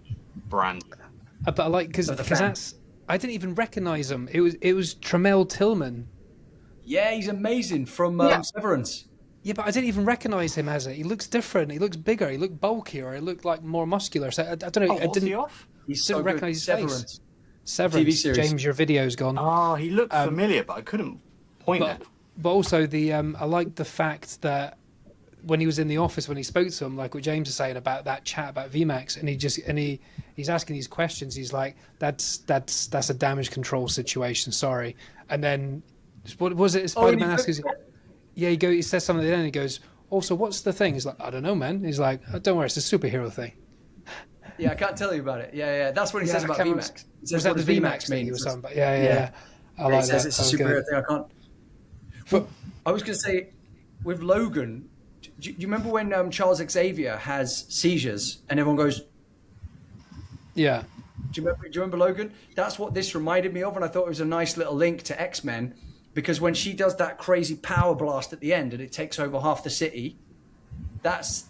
brand. But I like because I didn't even recognise him. It was Tremel Tillman. Yeah, he's amazing from Severance. Yeah, but I didn't even recognise him as it. He looks different. He looks bigger. He looked bulkier. He looked like more muscular. So I don't know. What's he off? He's so recognise his face. Severance. TV series. James, your video's gone. Oh, he looked familiar, but I couldn't point it. But also I like the fact that when he was in the office, when he spoke to him, like what James is saying about that chat about VMAX, and he's asking these questions. He's like, "That's a damage control situation. Sorry." And then. What was it? Spider-Man asks, he says something at the end. He goes, "Also, what's the thing?" He's like, "I don't know, man." He's like, oh, "Don't worry, it's a superhero thing." Yeah, I can't tell you about it. Yeah. That's what he says about VMAX. Was that the VMAX thing he was talking about? Yeah. I like he says it's a superhero thing. I can't. I was going to say, with Logan, do you remember when Charles Xavier has seizures and everyone goes, "Yeah." Do you remember Logan? That's what this reminded me of, and I thought it was a nice little link to X-Men, because when she does that crazy power blast at the end and it takes over half the city, that's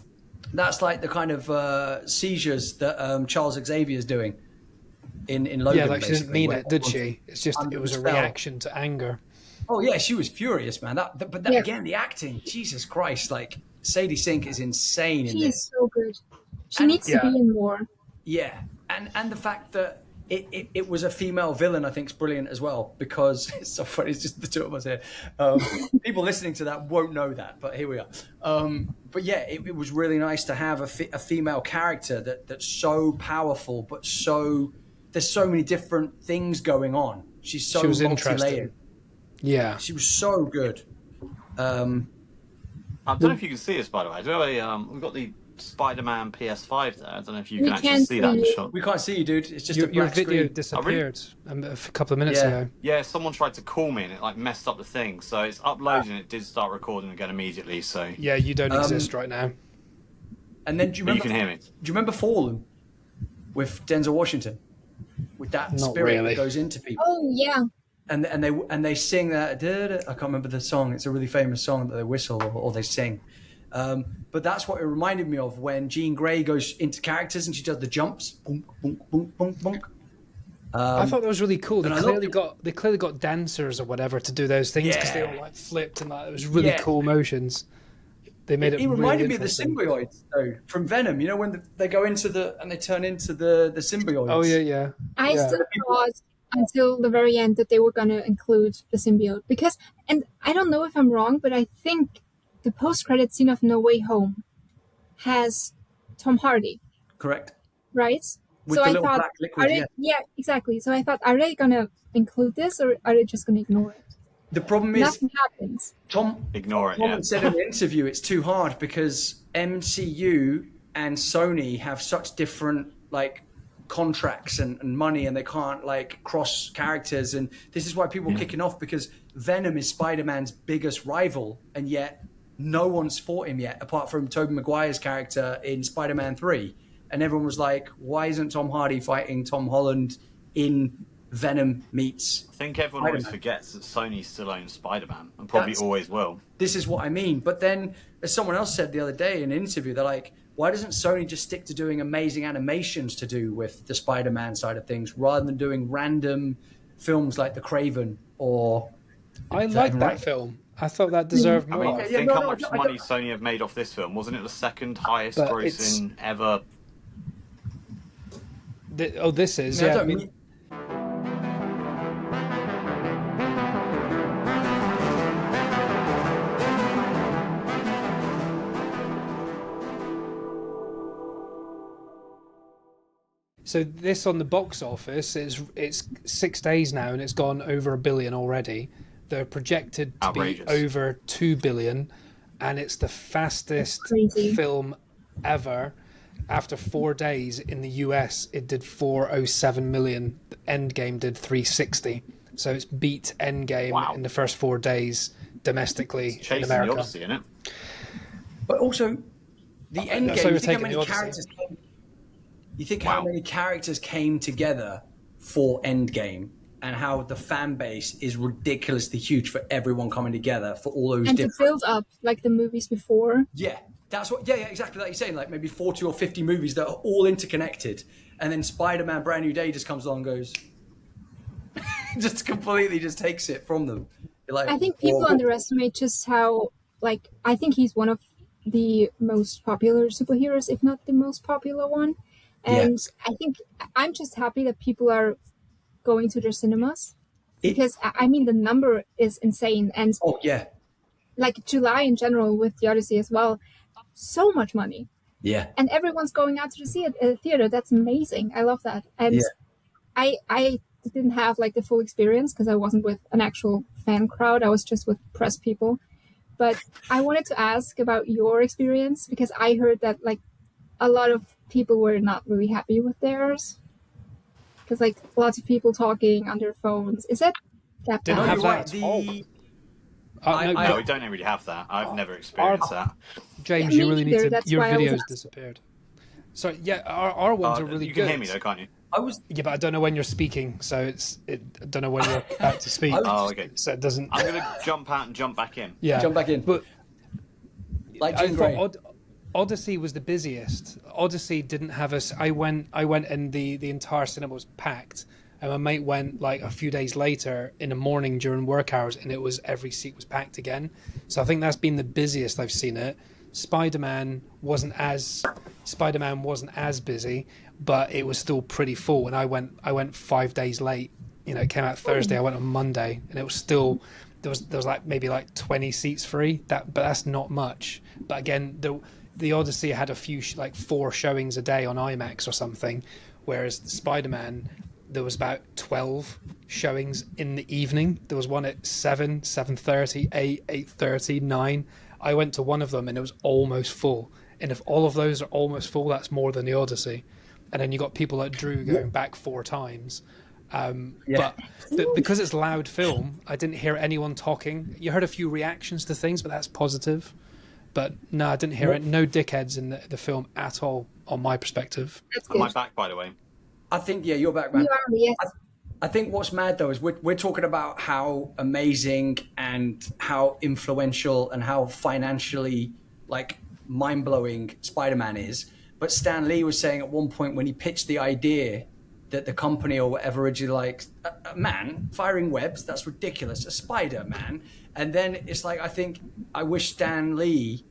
like the kind of seizures that Charles Xavier's doing in Logan. Yeah, like she didn't mean it, did she? It's just it was a reaction to anger. Oh yeah, she was furious, man. Again, the acting, Jesus Christ! Like Sadie Sink is insane in this. She's so good. She needs to be in more. Yeah. And the fact that it was a female villain. I think is brilliant as well, because it's so funny. It's just the two of us here. People listening to that won't know that, but here we are. But yeah, it was really nice to have a female character that's so powerful, but there's so many different things going on. She was multi-layered. Yeah, she was so good. I don't know if you can see this, by the way. We've got the Spider-Man PS5 there. I don't know if you can actually see that in the shot. We can't see you, dude. It's just a your black video screen. disappeared a couple of minutes ago. Yeah, someone tried to call me and it like messed up the thing. So it's uploading. It did start recording again immediately. So yeah, you don't exist right now. And then do you remember? You can hear me. Do you remember Fallen with Denzel Washington? With that spirit that goes into people. Oh yeah. And they sing that. I can't remember the song. It's a really famous song that they whistle or they sing. But that's what it reminded me of when Jean Grey goes into characters and she does the jumps. Boom, boom, boom, boom, boom. I thought that was really cool. They clearly got dancers or whatever to do those things because they all like flipped and like, it was really cool motions. They made it. It reminded really me of the symbiotes though from Venom. You know when they go into they turn into the symbiotes. Oh yeah. I still thought until the very end that they were going to include the symbiote because, and I don't know if I'm wrong, but I think the post-credit scene of No Way Home has Tom Hardy. Correct. Right? With so the little black liquid, yeah, exactly. So I thought, are they going to include this or are they just going to ignore it? The problem is nothing happens. Tom said in an interview it's too hard because MCU and Sony have such different like contracts and money, and they can't like cross characters, and this is why people are kicking off because Venom is Spider-Man's biggest rival, and yet no one's fought him yet apart from Tobey Maguire's character in Spider-Man 3, and everyone was like, why isn't Tom Hardy fighting Tom Holland in Venom meets I think everyone always forgets that Sony still owns Spider-Man and probably always will. This is what I mean. But then, as someone else said the other day in an interview, they're like, why doesn't Sony just stick to doing amazing animations to do with the Spider-Man side of things rather than doing random films like The Craven or... I like that film. I thought that deserved more. I mean, think how much money Sony have made off this film. Wasn't it the second highest grossing ever? This is, no, yeah. I mean, So this on the box office it's 6 days now and it's gone over $1 billion already. They're projected to be over 2 billion, and it's the fastest film ever. After 4 days in the US, it did 407 million. Endgame did 360. So it's beat Endgame in the first 4 days domestically in America. The Odyssey, innit? But also, the Endgame. So you think how many characters? You think how many characters came together for Endgame, and how the fan base is ridiculously huge for everyone coming together for all those. And to build up like the movies before. Yeah, that's what. Yeah, exactly like you're saying. Like maybe 40 or 50 movies that are all interconnected, and then Spider-Man: Brand New Day just comes along, and goes, just completely just takes it from them. Like, I think people underestimate just how like I think he's one of the most popular superheroes, if not the most popular one. And I think I'm just happy that people are going to their cinemas because I mean the number is insane. And like July in general with the Odyssey as well, so much money. Yeah. And everyone's going out to see it at a theater. That's amazing. I love that. And I didn't have like the full experience because I wasn't with an actual fan crowd. I was just with press people. But I wanted to ask about your experience because I heard that like a lot of people were not really happy with theirs because like lots of people talking on their phones. Is that bad? Didn't have that at all. No, we don't really have that. I've never experienced that. James, you really need to. Your videos disappeared. So yeah, our ones are really good. You can hear me though, can't you? Yeah, but I don't know when you're speaking, so I don't know when you're about to speak. Okay. So it doesn't. I'm gonna jump out and jump back in. Yeah, jump back in. But like I thought Odyssey was the busiest. Odyssey didn't have us. I went and the entire cinema was packed. And my mate went like a few days later in the morning during work hours, and every seat was packed again. So I think that's been the busiest I've seen it. Spider-Man wasn't as busy, but it was still pretty full. And I went 5 days late. You know, it came out Thursday. I went on Monday, and it was still there was like maybe like 20 seats free. But that's not much. But again, the Odyssey had a few like 4 showings a day on IMAX or something, whereas Spider-Man, there was about 12 showings in the evening. There was one at 7, 7:30, 8, 8:30, 9. I went to one of them and it was almost full. And if all of those are almost full, that's more than the Odyssey. And then you got people like Drew going back 4 times. But because it's loud film, I didn't hear anyone talking. You heard a few reactions to things, but that's positive. But no, I didn't hear it. No dickheads in the film at all, on my perspective. Am I back, by the way? I think, yeah, you're back, man. You are, yes. I think what's mad, though, is we're talking about how amazing and how influential and how financially, like, mind-blowing Spider-Man is. But Stan Lee was saying at one point when he pitched the idea that the company or whatever originally, like, a man firing webs, that's ridiculous, a Spider-Man. And then it's like, I wish Stan Lee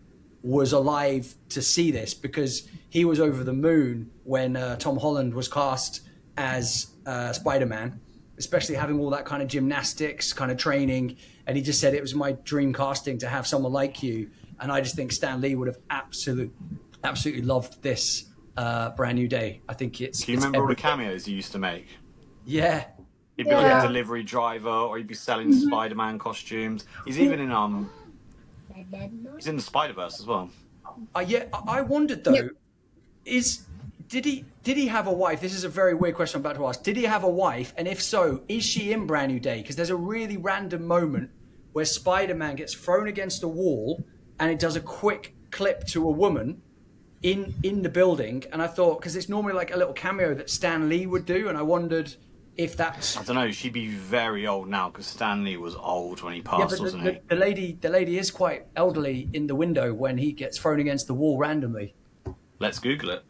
was alive to see this, because he was over the moon when Tom Holland was cast as Spider-Man, especially having all that kind of gymnastics kind of training. And he just said it was my dream casting to have someone like you. And I just think Stan Lee would have absolutely loved this Brand New Day. I think it's. Do you remember all the cameos he used to make? Yeah. He'd be like a delivery driver, or he'd be selling Spider-Man costumes. He's even in he's in the Spider-Verse as well. I wondered though, did he have a wife? This is a very weird question I'm about to ask. Did he have a wife? And if so, is she in Brand New Day? Because there's a really random moment where Spider-Man gets thrown against a wall and it does a quick clip to a woman in the building. And I thought, because it's normally like a little cameo that Stan Lee would do, and I wondered if that's... I don't know, she'd be very old now, because Stan Lee was old when he passed, wasn't he? The lady is quite elderly in the window when he gets thrown against the wall randomly. Let's Google it.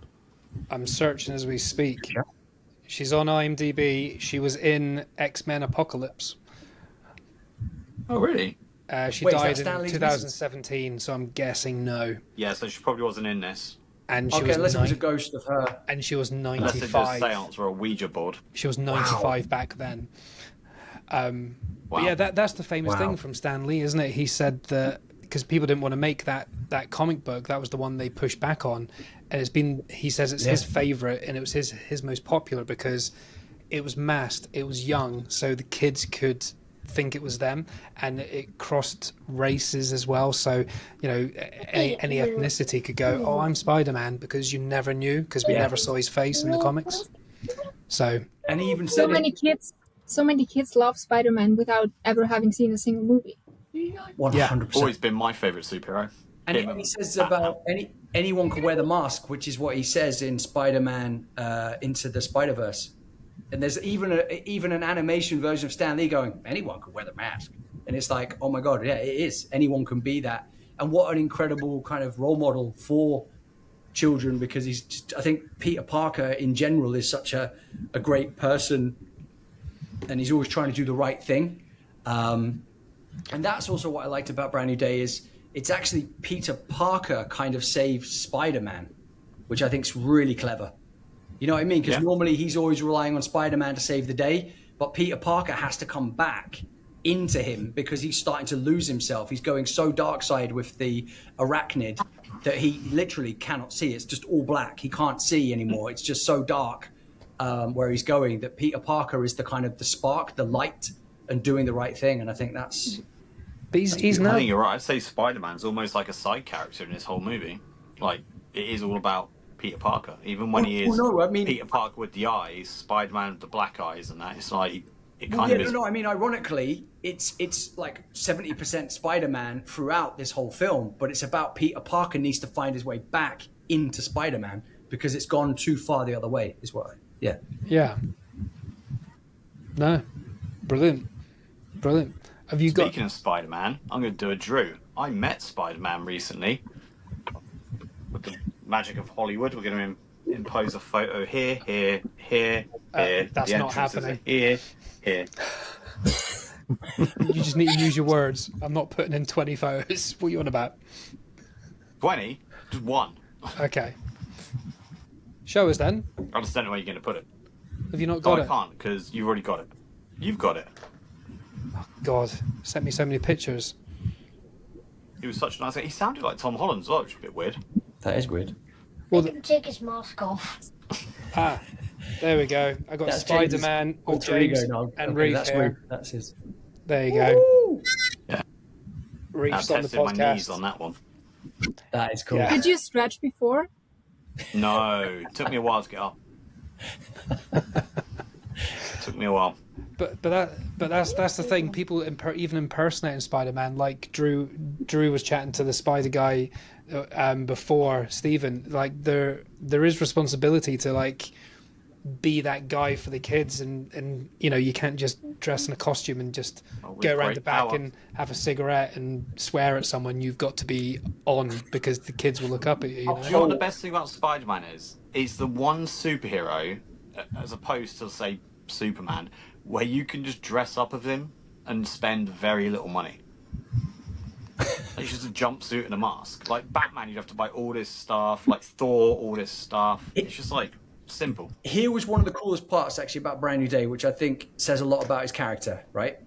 I'm searching as we speak. Yeah. She's on IMDb. She was in X-Men Apocalypse. Oh, really? She died in 2017, so I'm guessing no. Yeah, so she probably wasn't in this. And she unless it was a ghost of her. And she was 95. Unless it was a seance or a Ouija board. She was 95 back then. But yeah, that's the famous thing from Stan Lee, isn't it? He said that because people didn't want to make that comic book, that was the one they pushed back on. And he says it's his favorite, and it was his most popular because it was masked, it was young, so the kids could think it was them, and it crossed races as well, so you know any ethnicity could go, oh, I'm Spider-Man, because you never knew, because we never saw his face in the comics. So, and he even said so many kids love Spider-Man without ever having seen a single movie. 100%. Always been my favorite superhero. And he says about anyone can wear the mask, which is what he says in Spider-Man Into the Spider-Verse. And there's even an animation version of Stan Lee going, anyone can wear the mask. And it's like, oh my God, yeah, it is. Anyone can be that. And what an incredible kind of role model for children, because I think Peter Parker in general is such a great person, and he's always trying to do the right thing. And that's also what I liked about Brand New Day is it's actually Peter Parker kind of saves Spider-Man, which I think is really clever. You know what I mean? Because normally he's always relying on Spider-Man to save the day, but Peter Parker has to come back into him because he's starting to lose himself. He's going so dark side with the arachnid that he literally cannot see. It's just all black. He can't see anymore. It's just so dark where he's going that Peter Parker is the kind of the spark, the light, and doing the right thing. And I think that's... But he's I think you're right. I'd say Spider-Man's almost like a side character in this whole movie. Like, it is all about Peter Parker. Even when he is Peter Parker with the eyes, Spider-Man with the black eyes, and that, it's like... I mean, ironically, it's like 70% Spider-Man throughout this whole film, but it's about Peter Parker needs to find his way back into Spider-Man because it's gone too far the other way, is what Yeah. No. Brilliant. Have you Speaking of Spider-Man, I'm going to do a Drew. I met Spider-Man recently. With the magic of Hollywood, we're going to impose a photo here. That's not happening. Here. You just need to use your words. I'm not putting in 20 photos. What are you on about? 20? Just one. Okay. Show us then. I just don't know where you're going to put it. Have you not got I it? can't, because you've already got it. You've got it. God, sent me so many pictures. He was such a nice guy. He sounded like Tom Holland as well, which is a bit weird. That is weird. Well, Make him take his mask off. There we go. I got Spider-Man with James and Reef that's here. weird. That's his. There you go. Yeah. Reef's I on the tested my knees podcast. on that one. That is cool. Yeah. Did you stretch before? No, it took me a while to get up. Took me a while. But that's the thing. People even impersonating Spider-Man, like Drew was chatting to the Spider guy before Stephen. Like there is responsibility to like be that guy for the kids, and you know, you can't just dress in a costume and just go around the back and have a cigarette and swear at someone. You've got to be on because the kids will look up at you. You know? Do you know what the best thing about Spider-Man is? He's the one superhero, as opposed to, say, Superman, where you can just dress up as him and spend very little money. It's just a jumpsuit and a mask. Like Batman, you'd have to buy all this stuff. Like Thor, all this stuff. It's just like simple. Here was one of the coolest parts actually about Brand New Day, which I think says a lot about his character, right?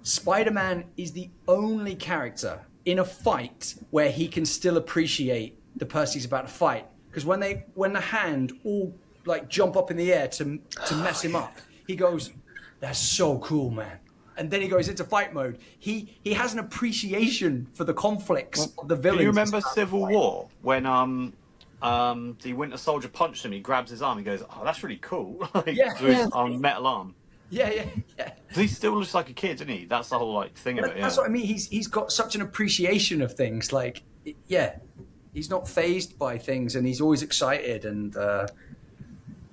Spider-Man is the only character in a fight where he can still appreciate the person he's about to fight. Because when the hand all like jump up in the air to mess him up, he goes, "That's so cool, man." And then he goes into fight mode. He has an appreciation for the conflicts of the villains. Do you remember Civil War when the Winter Soldier punched him? He grabs his arm. He goes, "Oh, that's really cool!" Like, his metal arm. Yeah. He still looks like a kid, doesn't he? That's the whole like thing of it. Yeah. That's what I mean. He's got such an appreciation of things. Like, yeah, he's not fazed by things, and he's always excited. And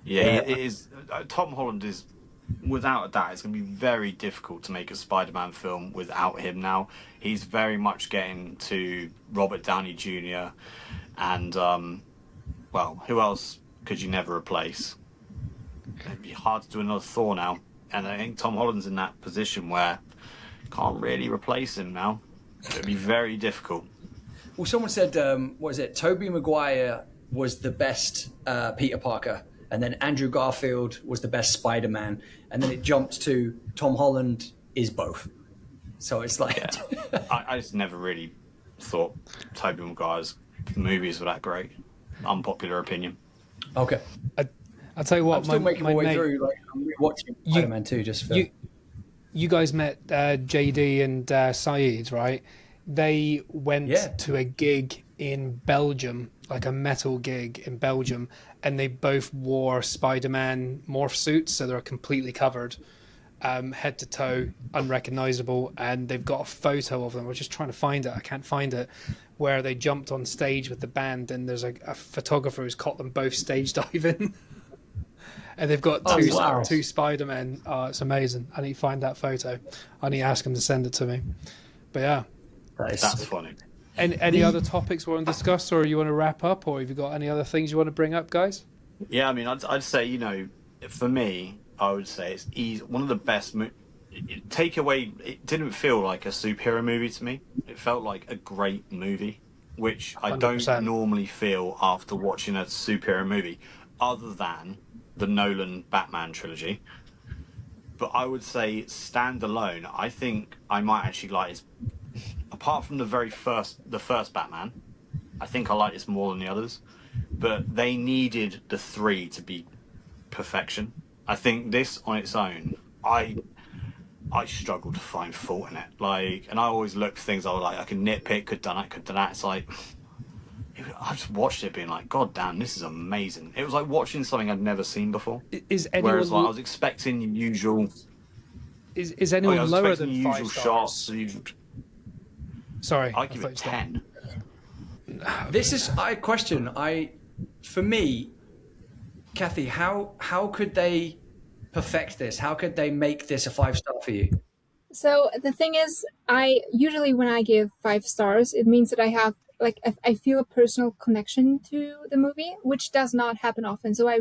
it is. Tom Holland is, without a doubt, it's going to be very difficult to make a Spider-Man film without him now. He's very much getting to Robert Downey Jr. and, well, who else could you never replace? It'd be hard to do another Thor now. And I think Tom Holland's in that position where you can't really replace him now. It'd be very difficult. Well, someone said, what is it? Tobey Maguire was the best Peter Parker. And then Andrew Garfield was the best Spider-Man. And then it jumped to Tom Holland is both. So it's like... Yeah. I just never really thought Tobey Maguire's movies were that great. Unpopular opinion. Okay. I'll tell you what, I'm still making my way through. Like, I'm rewatching Spider-Man 2 just for... You guys met JD and Saeed, right? They went to a gig in Belgium, like a metal gig in Belgium, and they both wore Spider-Man morph suits, so they're completely covered, head to toe, unrecognizable, and they've got a photo of them. We're just trying to find it. I can't find it. Where they jumped on stage with the band, and there's a photographer who's caught them both stage diving. And they've got two Spider-Men. Oh, it's amazing. I need to find that photo. I need to ask them to send it to me. But yeah. That's funny. Any other topics we want to discuss, or you want to wrap up, or have you got any other things you want to bring up, guys? Yeah, I mean, I'd say, you know, for me, I would say it's one of the best. It didn't feel like a superhero movie to me. It felt like a great movie, which I 100%. Don't normally feel after watching a superhero movie, other than the Nolan Batman trilogy. But I would say standalone, I think I might actually like it. Apart from the first Batman, I think I like this more than the others. But they needed the three to be perfection. I think this on its own, I struggle to find fault in it. Like, and I always look for things I was like, I could nitpick, could done that. It's like, I just watched it being like, God damn, this is amazing. It was like watching something I'd never seen before. Whereas like, I was expecting the usual. Is anyone lower than the 5 usual stars? shots. Sorry, I give it 10. This is a question. For me, Kathy, how could they perfect this? How could they make this a 5-star for you? So the thing is, I usually when I give 5 stars, it means that I have I feel a personal connection to the movie, which does not happen often. So I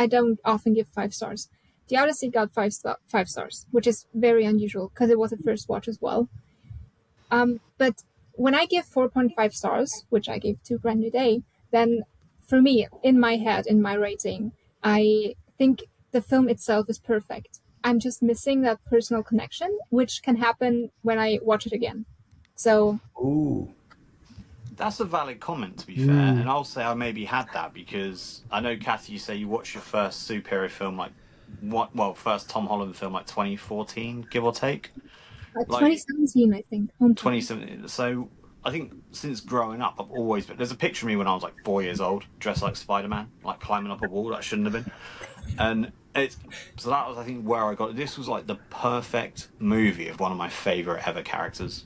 don't often give 5 stars. The Odyssey got 5 stars, which is very unusual because it was a first watch as well. But when I give 4.5 stars, which I gave to Brand New Day, then for me, in my head, in my rating, I think the film itself is perfect. I'm just missing that personal connection, which can happen when I watch it again. So, Ooh. That's a valid comment, to be fair, and I'll say I maybe had that because I know, Kathy, you say you watched your first superhero film first Tom Holland film like 2014, give or take. 2017, I think. 2017. So I think since growing up, I've always been. There's a picture of me when I was like 4 years old, dressed like Spiderman, like climbing up a wall that I shouldn't have been, and so that was, I think, where I got it. This was like the perfect movie of one of my favorite ever characters.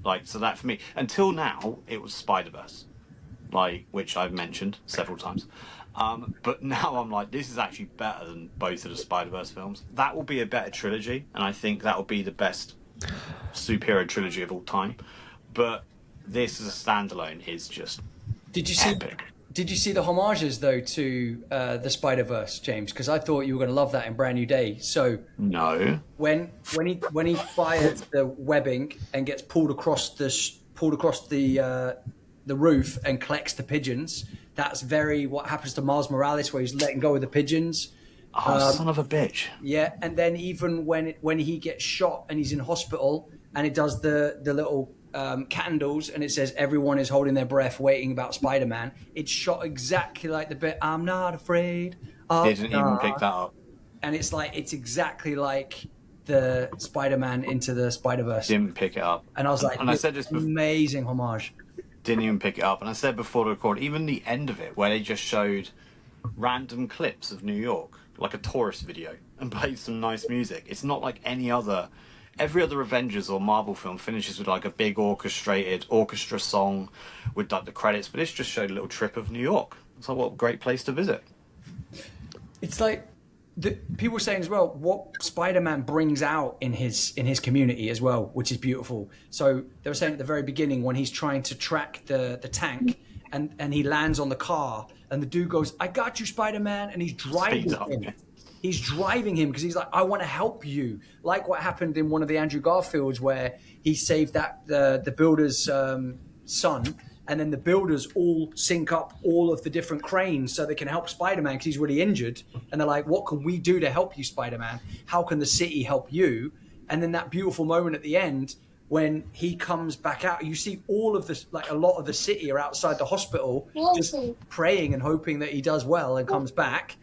Like, so that for me, until now, it was Spider-Verse, like, which I've mentioned several times. But now I'm like, this is actually better than both of the Spider-Verse films. That will be a better trilogy, and I think that will be the best superhero trilogy of all time. But this as a standalone is just epic. Did you see the homages though to the Spider-Verse, James? Because I thought you were going to love that in Brand New Day. So no, when he fires the webbing and gets pulled across the roof and collects the pigeons, that's very what happens to Miles Morales, where he's letting go of the pigeons. Oh, son of a bitch! Yeah, and then even when he gets shot and he's in hospital and it does the little candles and it says everyone is holding their breath waiting about Spider-Man, it's shot exactly like the bit I'm not afraid of. Didn't even pick that up. And it's exactly like the Spider-Man Into the Spider-Verse. Didn't pick it up. And I was like, and I said this amazing homage. Didn't even pick it up. And I said before the record, even the end of it, where they just showed random clips of New York, like a tourist video, and played some nice music. It's not like every other Avengers or Marvel film finishes with like a big orchestra song with like the credits, but this just showed a little trip of New York. It's like, what a great place to visit. It's like people were saying as well what Spider-Man brings out in his community as well, which is beautiful. So they were saying at the very beginning when he's trying to track the tank and he lands on the car and the dude goes, "I got you, Spider-Man," and he's driving him. He's driving him because he's like, "I want to help you." Like what happened in one of the Andrew Garfields where he saved the builder's son, and then the builders all sync up all of the different cranes so they can help Spider-Man because he's really injured. And they're like, "What can we do to help you, Spider-Man? How can the city help you?" And then that beautiful moment at the end when he comes back out, you see all of this, like a lot of the city are outside the hospital just praying and hoping that he does well and comes back.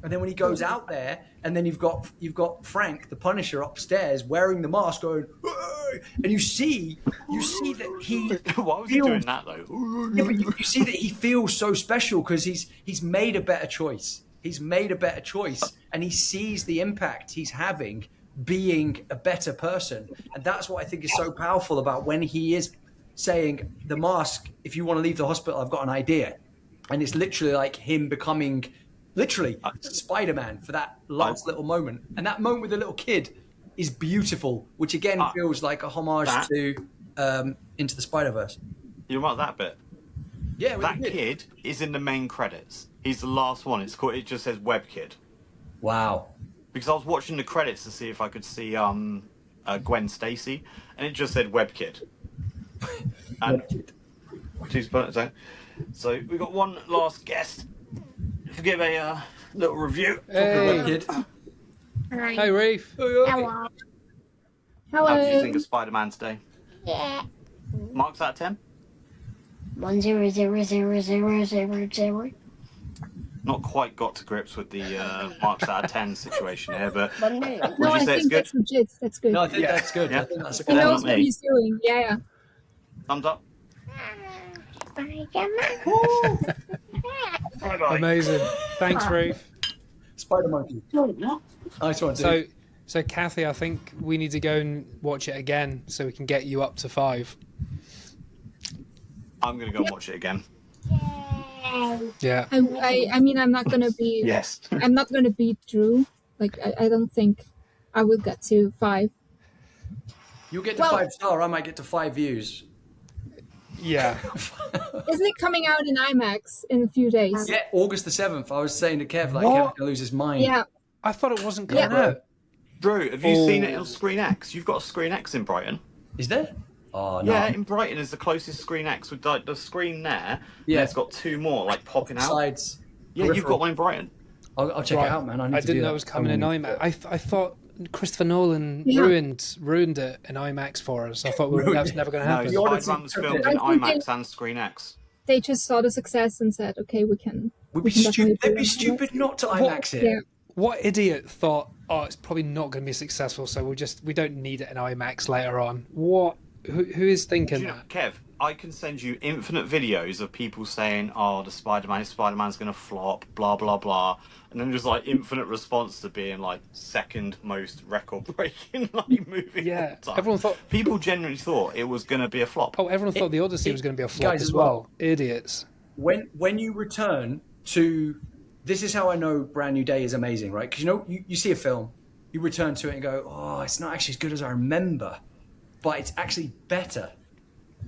And then when he goes out there, and then you've got Frank, the Punisher, upstairs wearing the mask, going, "Hey!" And you see that he. Why was he doing that though? Yeah, but you see that he feels so special because he's made a better choice. He's made a better choice, and he sees the impact he's having being a better person, and that's what I think is so powerful about when he is saying the mask. If you want to leave the hospital, I've got an idea, and it's literally like him becoming. Literally, Spider-Man for that last little moment. And that moment with the little kid is beautiful, which again feels like a homage to Into the Spider-Verse. You know about that bit? Yeah, that kid is in the main credits. He's the last one. It just says Web Kid. Wow. Because I was watching the credits to see if I could see Gwen Stacy, and it just said Web Kid. And so we got one last guest. To give a little review. Hey, hey Reef. Hello. How did you think of Spider-Man today? Yeah. Marks out of 10? 1000000. Not quite got to grips with the marks out of 10 situation here, but But would No, you I say it's think good? that's legit. That's good. No, I think that's good. Yeah. I think that's a He good Then knows not what me. he's doing. Yeah. Thumbs up. Spider-Man. Amazing. Thanks, Reef. Spider Monkey. Nice one, dude. So Kathy, I think we need to go and watch it again so we can get you up to 5. I'm going to go and watch it again. Yeah. I mean, I'm not gonna be. Yes. I'm not gonna beat Drew. Like, I don't think I will get to 5. You'll get to 5-star. I might get to 5 views. Yeah. Isn't it coming out in IMAX in a few days? Yeah, August the 7th. I was saying to Kev, like, What? Kev's gonna lose his mind. Yeah. I thought it wasn't coming Yeah. out. Drew, have you seen it on Screen X? You've got a Screen X in Brighton. Is there? Oh no. Yeah, in Brighton is the closest Screen X with like the screen there. Yeah. And it's got 2 more like popping out. Sides. Yeah, you've got one in Brighton. I'll check it out, man. I didn't know it was coming in IMAX. I thought Christopher Nolan ruined it in IMAX for us. I thought that was never going to happen. No, Spider-Man was filmed in IMAX and Screen X. They just saw the success and said, "Okay, we can." They'd be stupid not to IMAX it. Yeah. What idiot thought, "Oh, it's probably not going to be successful, so we don't need it in IMAX later on"? What? Who is thinking that? Kev, I can send you infinite videos of people saying, "Oh, the Spiderman's going to flop," blah blah blah, and then there's like infinite response to being like second most record-breaking like movie. Yeah, of all time. everyone thought people genuinely thought it was going to be a flop. Oh, everyone thought the Odyssey was going to be a flop as well. Idiots. When you return to, this is how I know Brand New Day is amazing, right? Because you see a film, you return to it and go, "Oh, it's not actually as good as I remember," but it's actually better.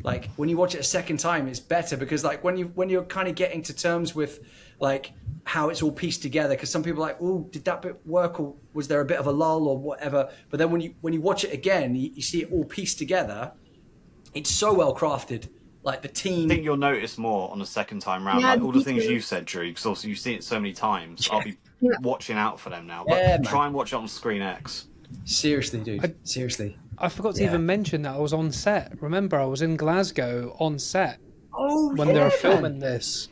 Like when you watch it a second time, it's better because like when you're kind of getting to terms with like how it's all pieced together. Because some people are like, "Oh, did that bit work, or was there a bit of a lull or whatever?" But then when you watch it again, you see it all pieced together. It's so well crafted. Like the team. I think you'll notice more on the second time round. Yeah, like all the things you said, Drew, because also you've seen it so many times. I'll be watching out for them now. But try and watch it on Screen X. Seriously, dude. Seriously. I forgot to even mention that I was on set. Remember, I was in Glasgow on set when they were filming this.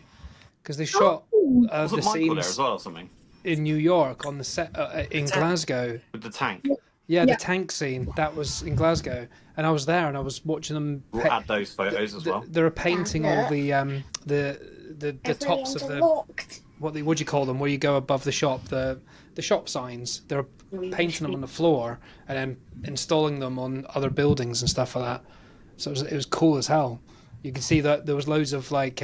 Because they shot Was the Michael scenes there as well or something? in New York on the set in Glasgow. With the tank. Yeah, the tank scene, that was in Glasgow. And I was there and I was watching them. We'll add those photos as well. They were painting all the tops of the... What do you call them? Where you go above the shop, the shop signs. They're painting them on the floor and then installing them on other buildings and stuff like that. So it was cool as hell. You can see that there was loads of like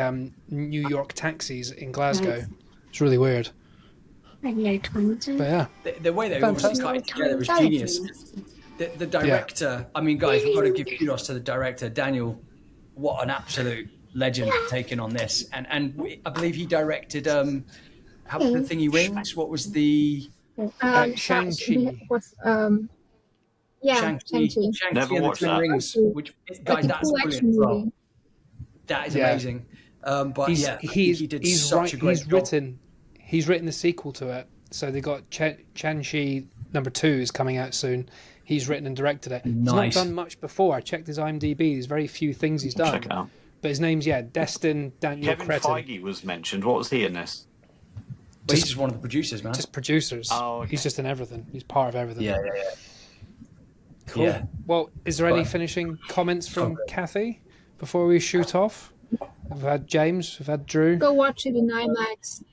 New York taxis in Glasgow. It's really weird. But yeah, the way they all cut it together was genius. The director, I mean, guys, we've got to give kudos to the director, Daniel. What an absolute legend taking on this, and I believe he directed how the Thingy Rings. What was the Shang-Chi? Shang-Chi. Never watched that. Rings, which guys, that's brilliant as well. That is amazing. But he did such a great job. He's written the sequel to it. So they got Shang-Chi #2 is coming out soon. He's written and directed it. Nice. He's not done much before. I checked his IMDb. There's very few things he's done. Check it out. But his name's Destin Daniel Kevin Cretton. Feige was mentioned. What was he in this? But he's just one of the producers, man. Just producers. Oh, okay. He's just in everything. He's part of everything. Yeah. Cool. Yeah. Well, is there any finishing comments from Kathy before we shoot off? We've had James. We've had Drew. Go watch it in IMAX.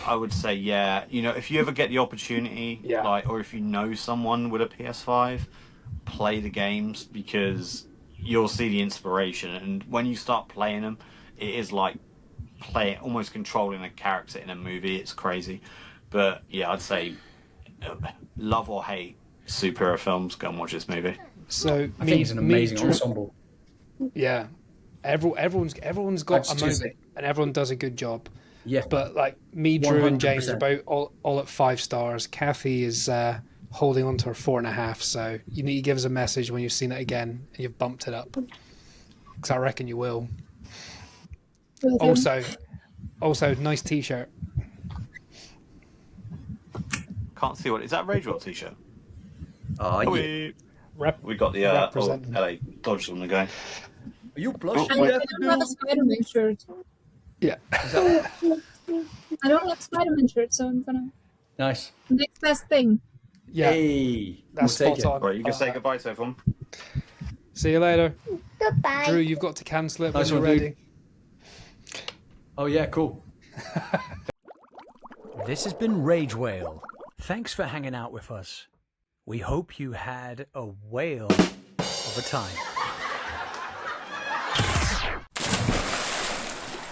I would say, if you ever get the opportunity, or if you know someone with a PS5, play the games because you'll see the inspiration. And when you start playing them, it is like almost controlling a character in a movie. It's crazy. But yeah, I'd say love or hate superhero films, go and watch this movie. So I think it's an amazing ensemble. Yeah, everyone's got a moment, and everyone does a good job. Yeah, but like me, Drew, 100%. And James are about all at 5 stars. Kathy is holding on to her 4.5. So you need to give us a message when you've seen it again and you've bumped it up, because I reckon you will. Also, nice T-shirt. Can't see what is that. Rage Rock T-shirt. Yeah. We got the LA Dodgers on the go. Are you blushing? I don't have a Spider-Man shirt. Yeah. I don't have a Spider-Man shirt, so I'm gonna. Nice. Next best thing. Yeah. Hey, that's spot on. Right, you can say goodbye to everyone. See you later. Goodbye. Drew, you've got to cancel it when Nice you're one, ready. dude. Oh yeah, cool. This has been Rage Whale. Thanks for hanging out with us. We hope you had a whale of a time.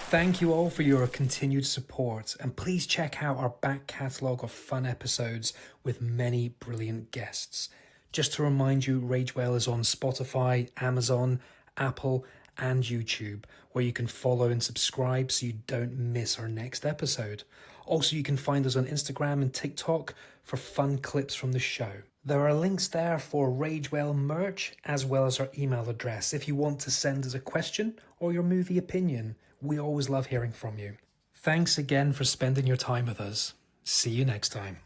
Thank you all for your continued support, and please check out our back catalogue of fun episodes with many brilliant guests. Just to remind you, Rage Whale is on Spotify, Amazon, Apple, and YouTube, where you can follow and subscribe so you don't miss our next episode. Also, you can find us on Instagram and TikTok for fun clips from the show. There are links there for Ragewell merch, as well as our email address if you want to send us a question or your movie opinion. We always love hearing from you. Thanks again for spending your time with us. See you next time.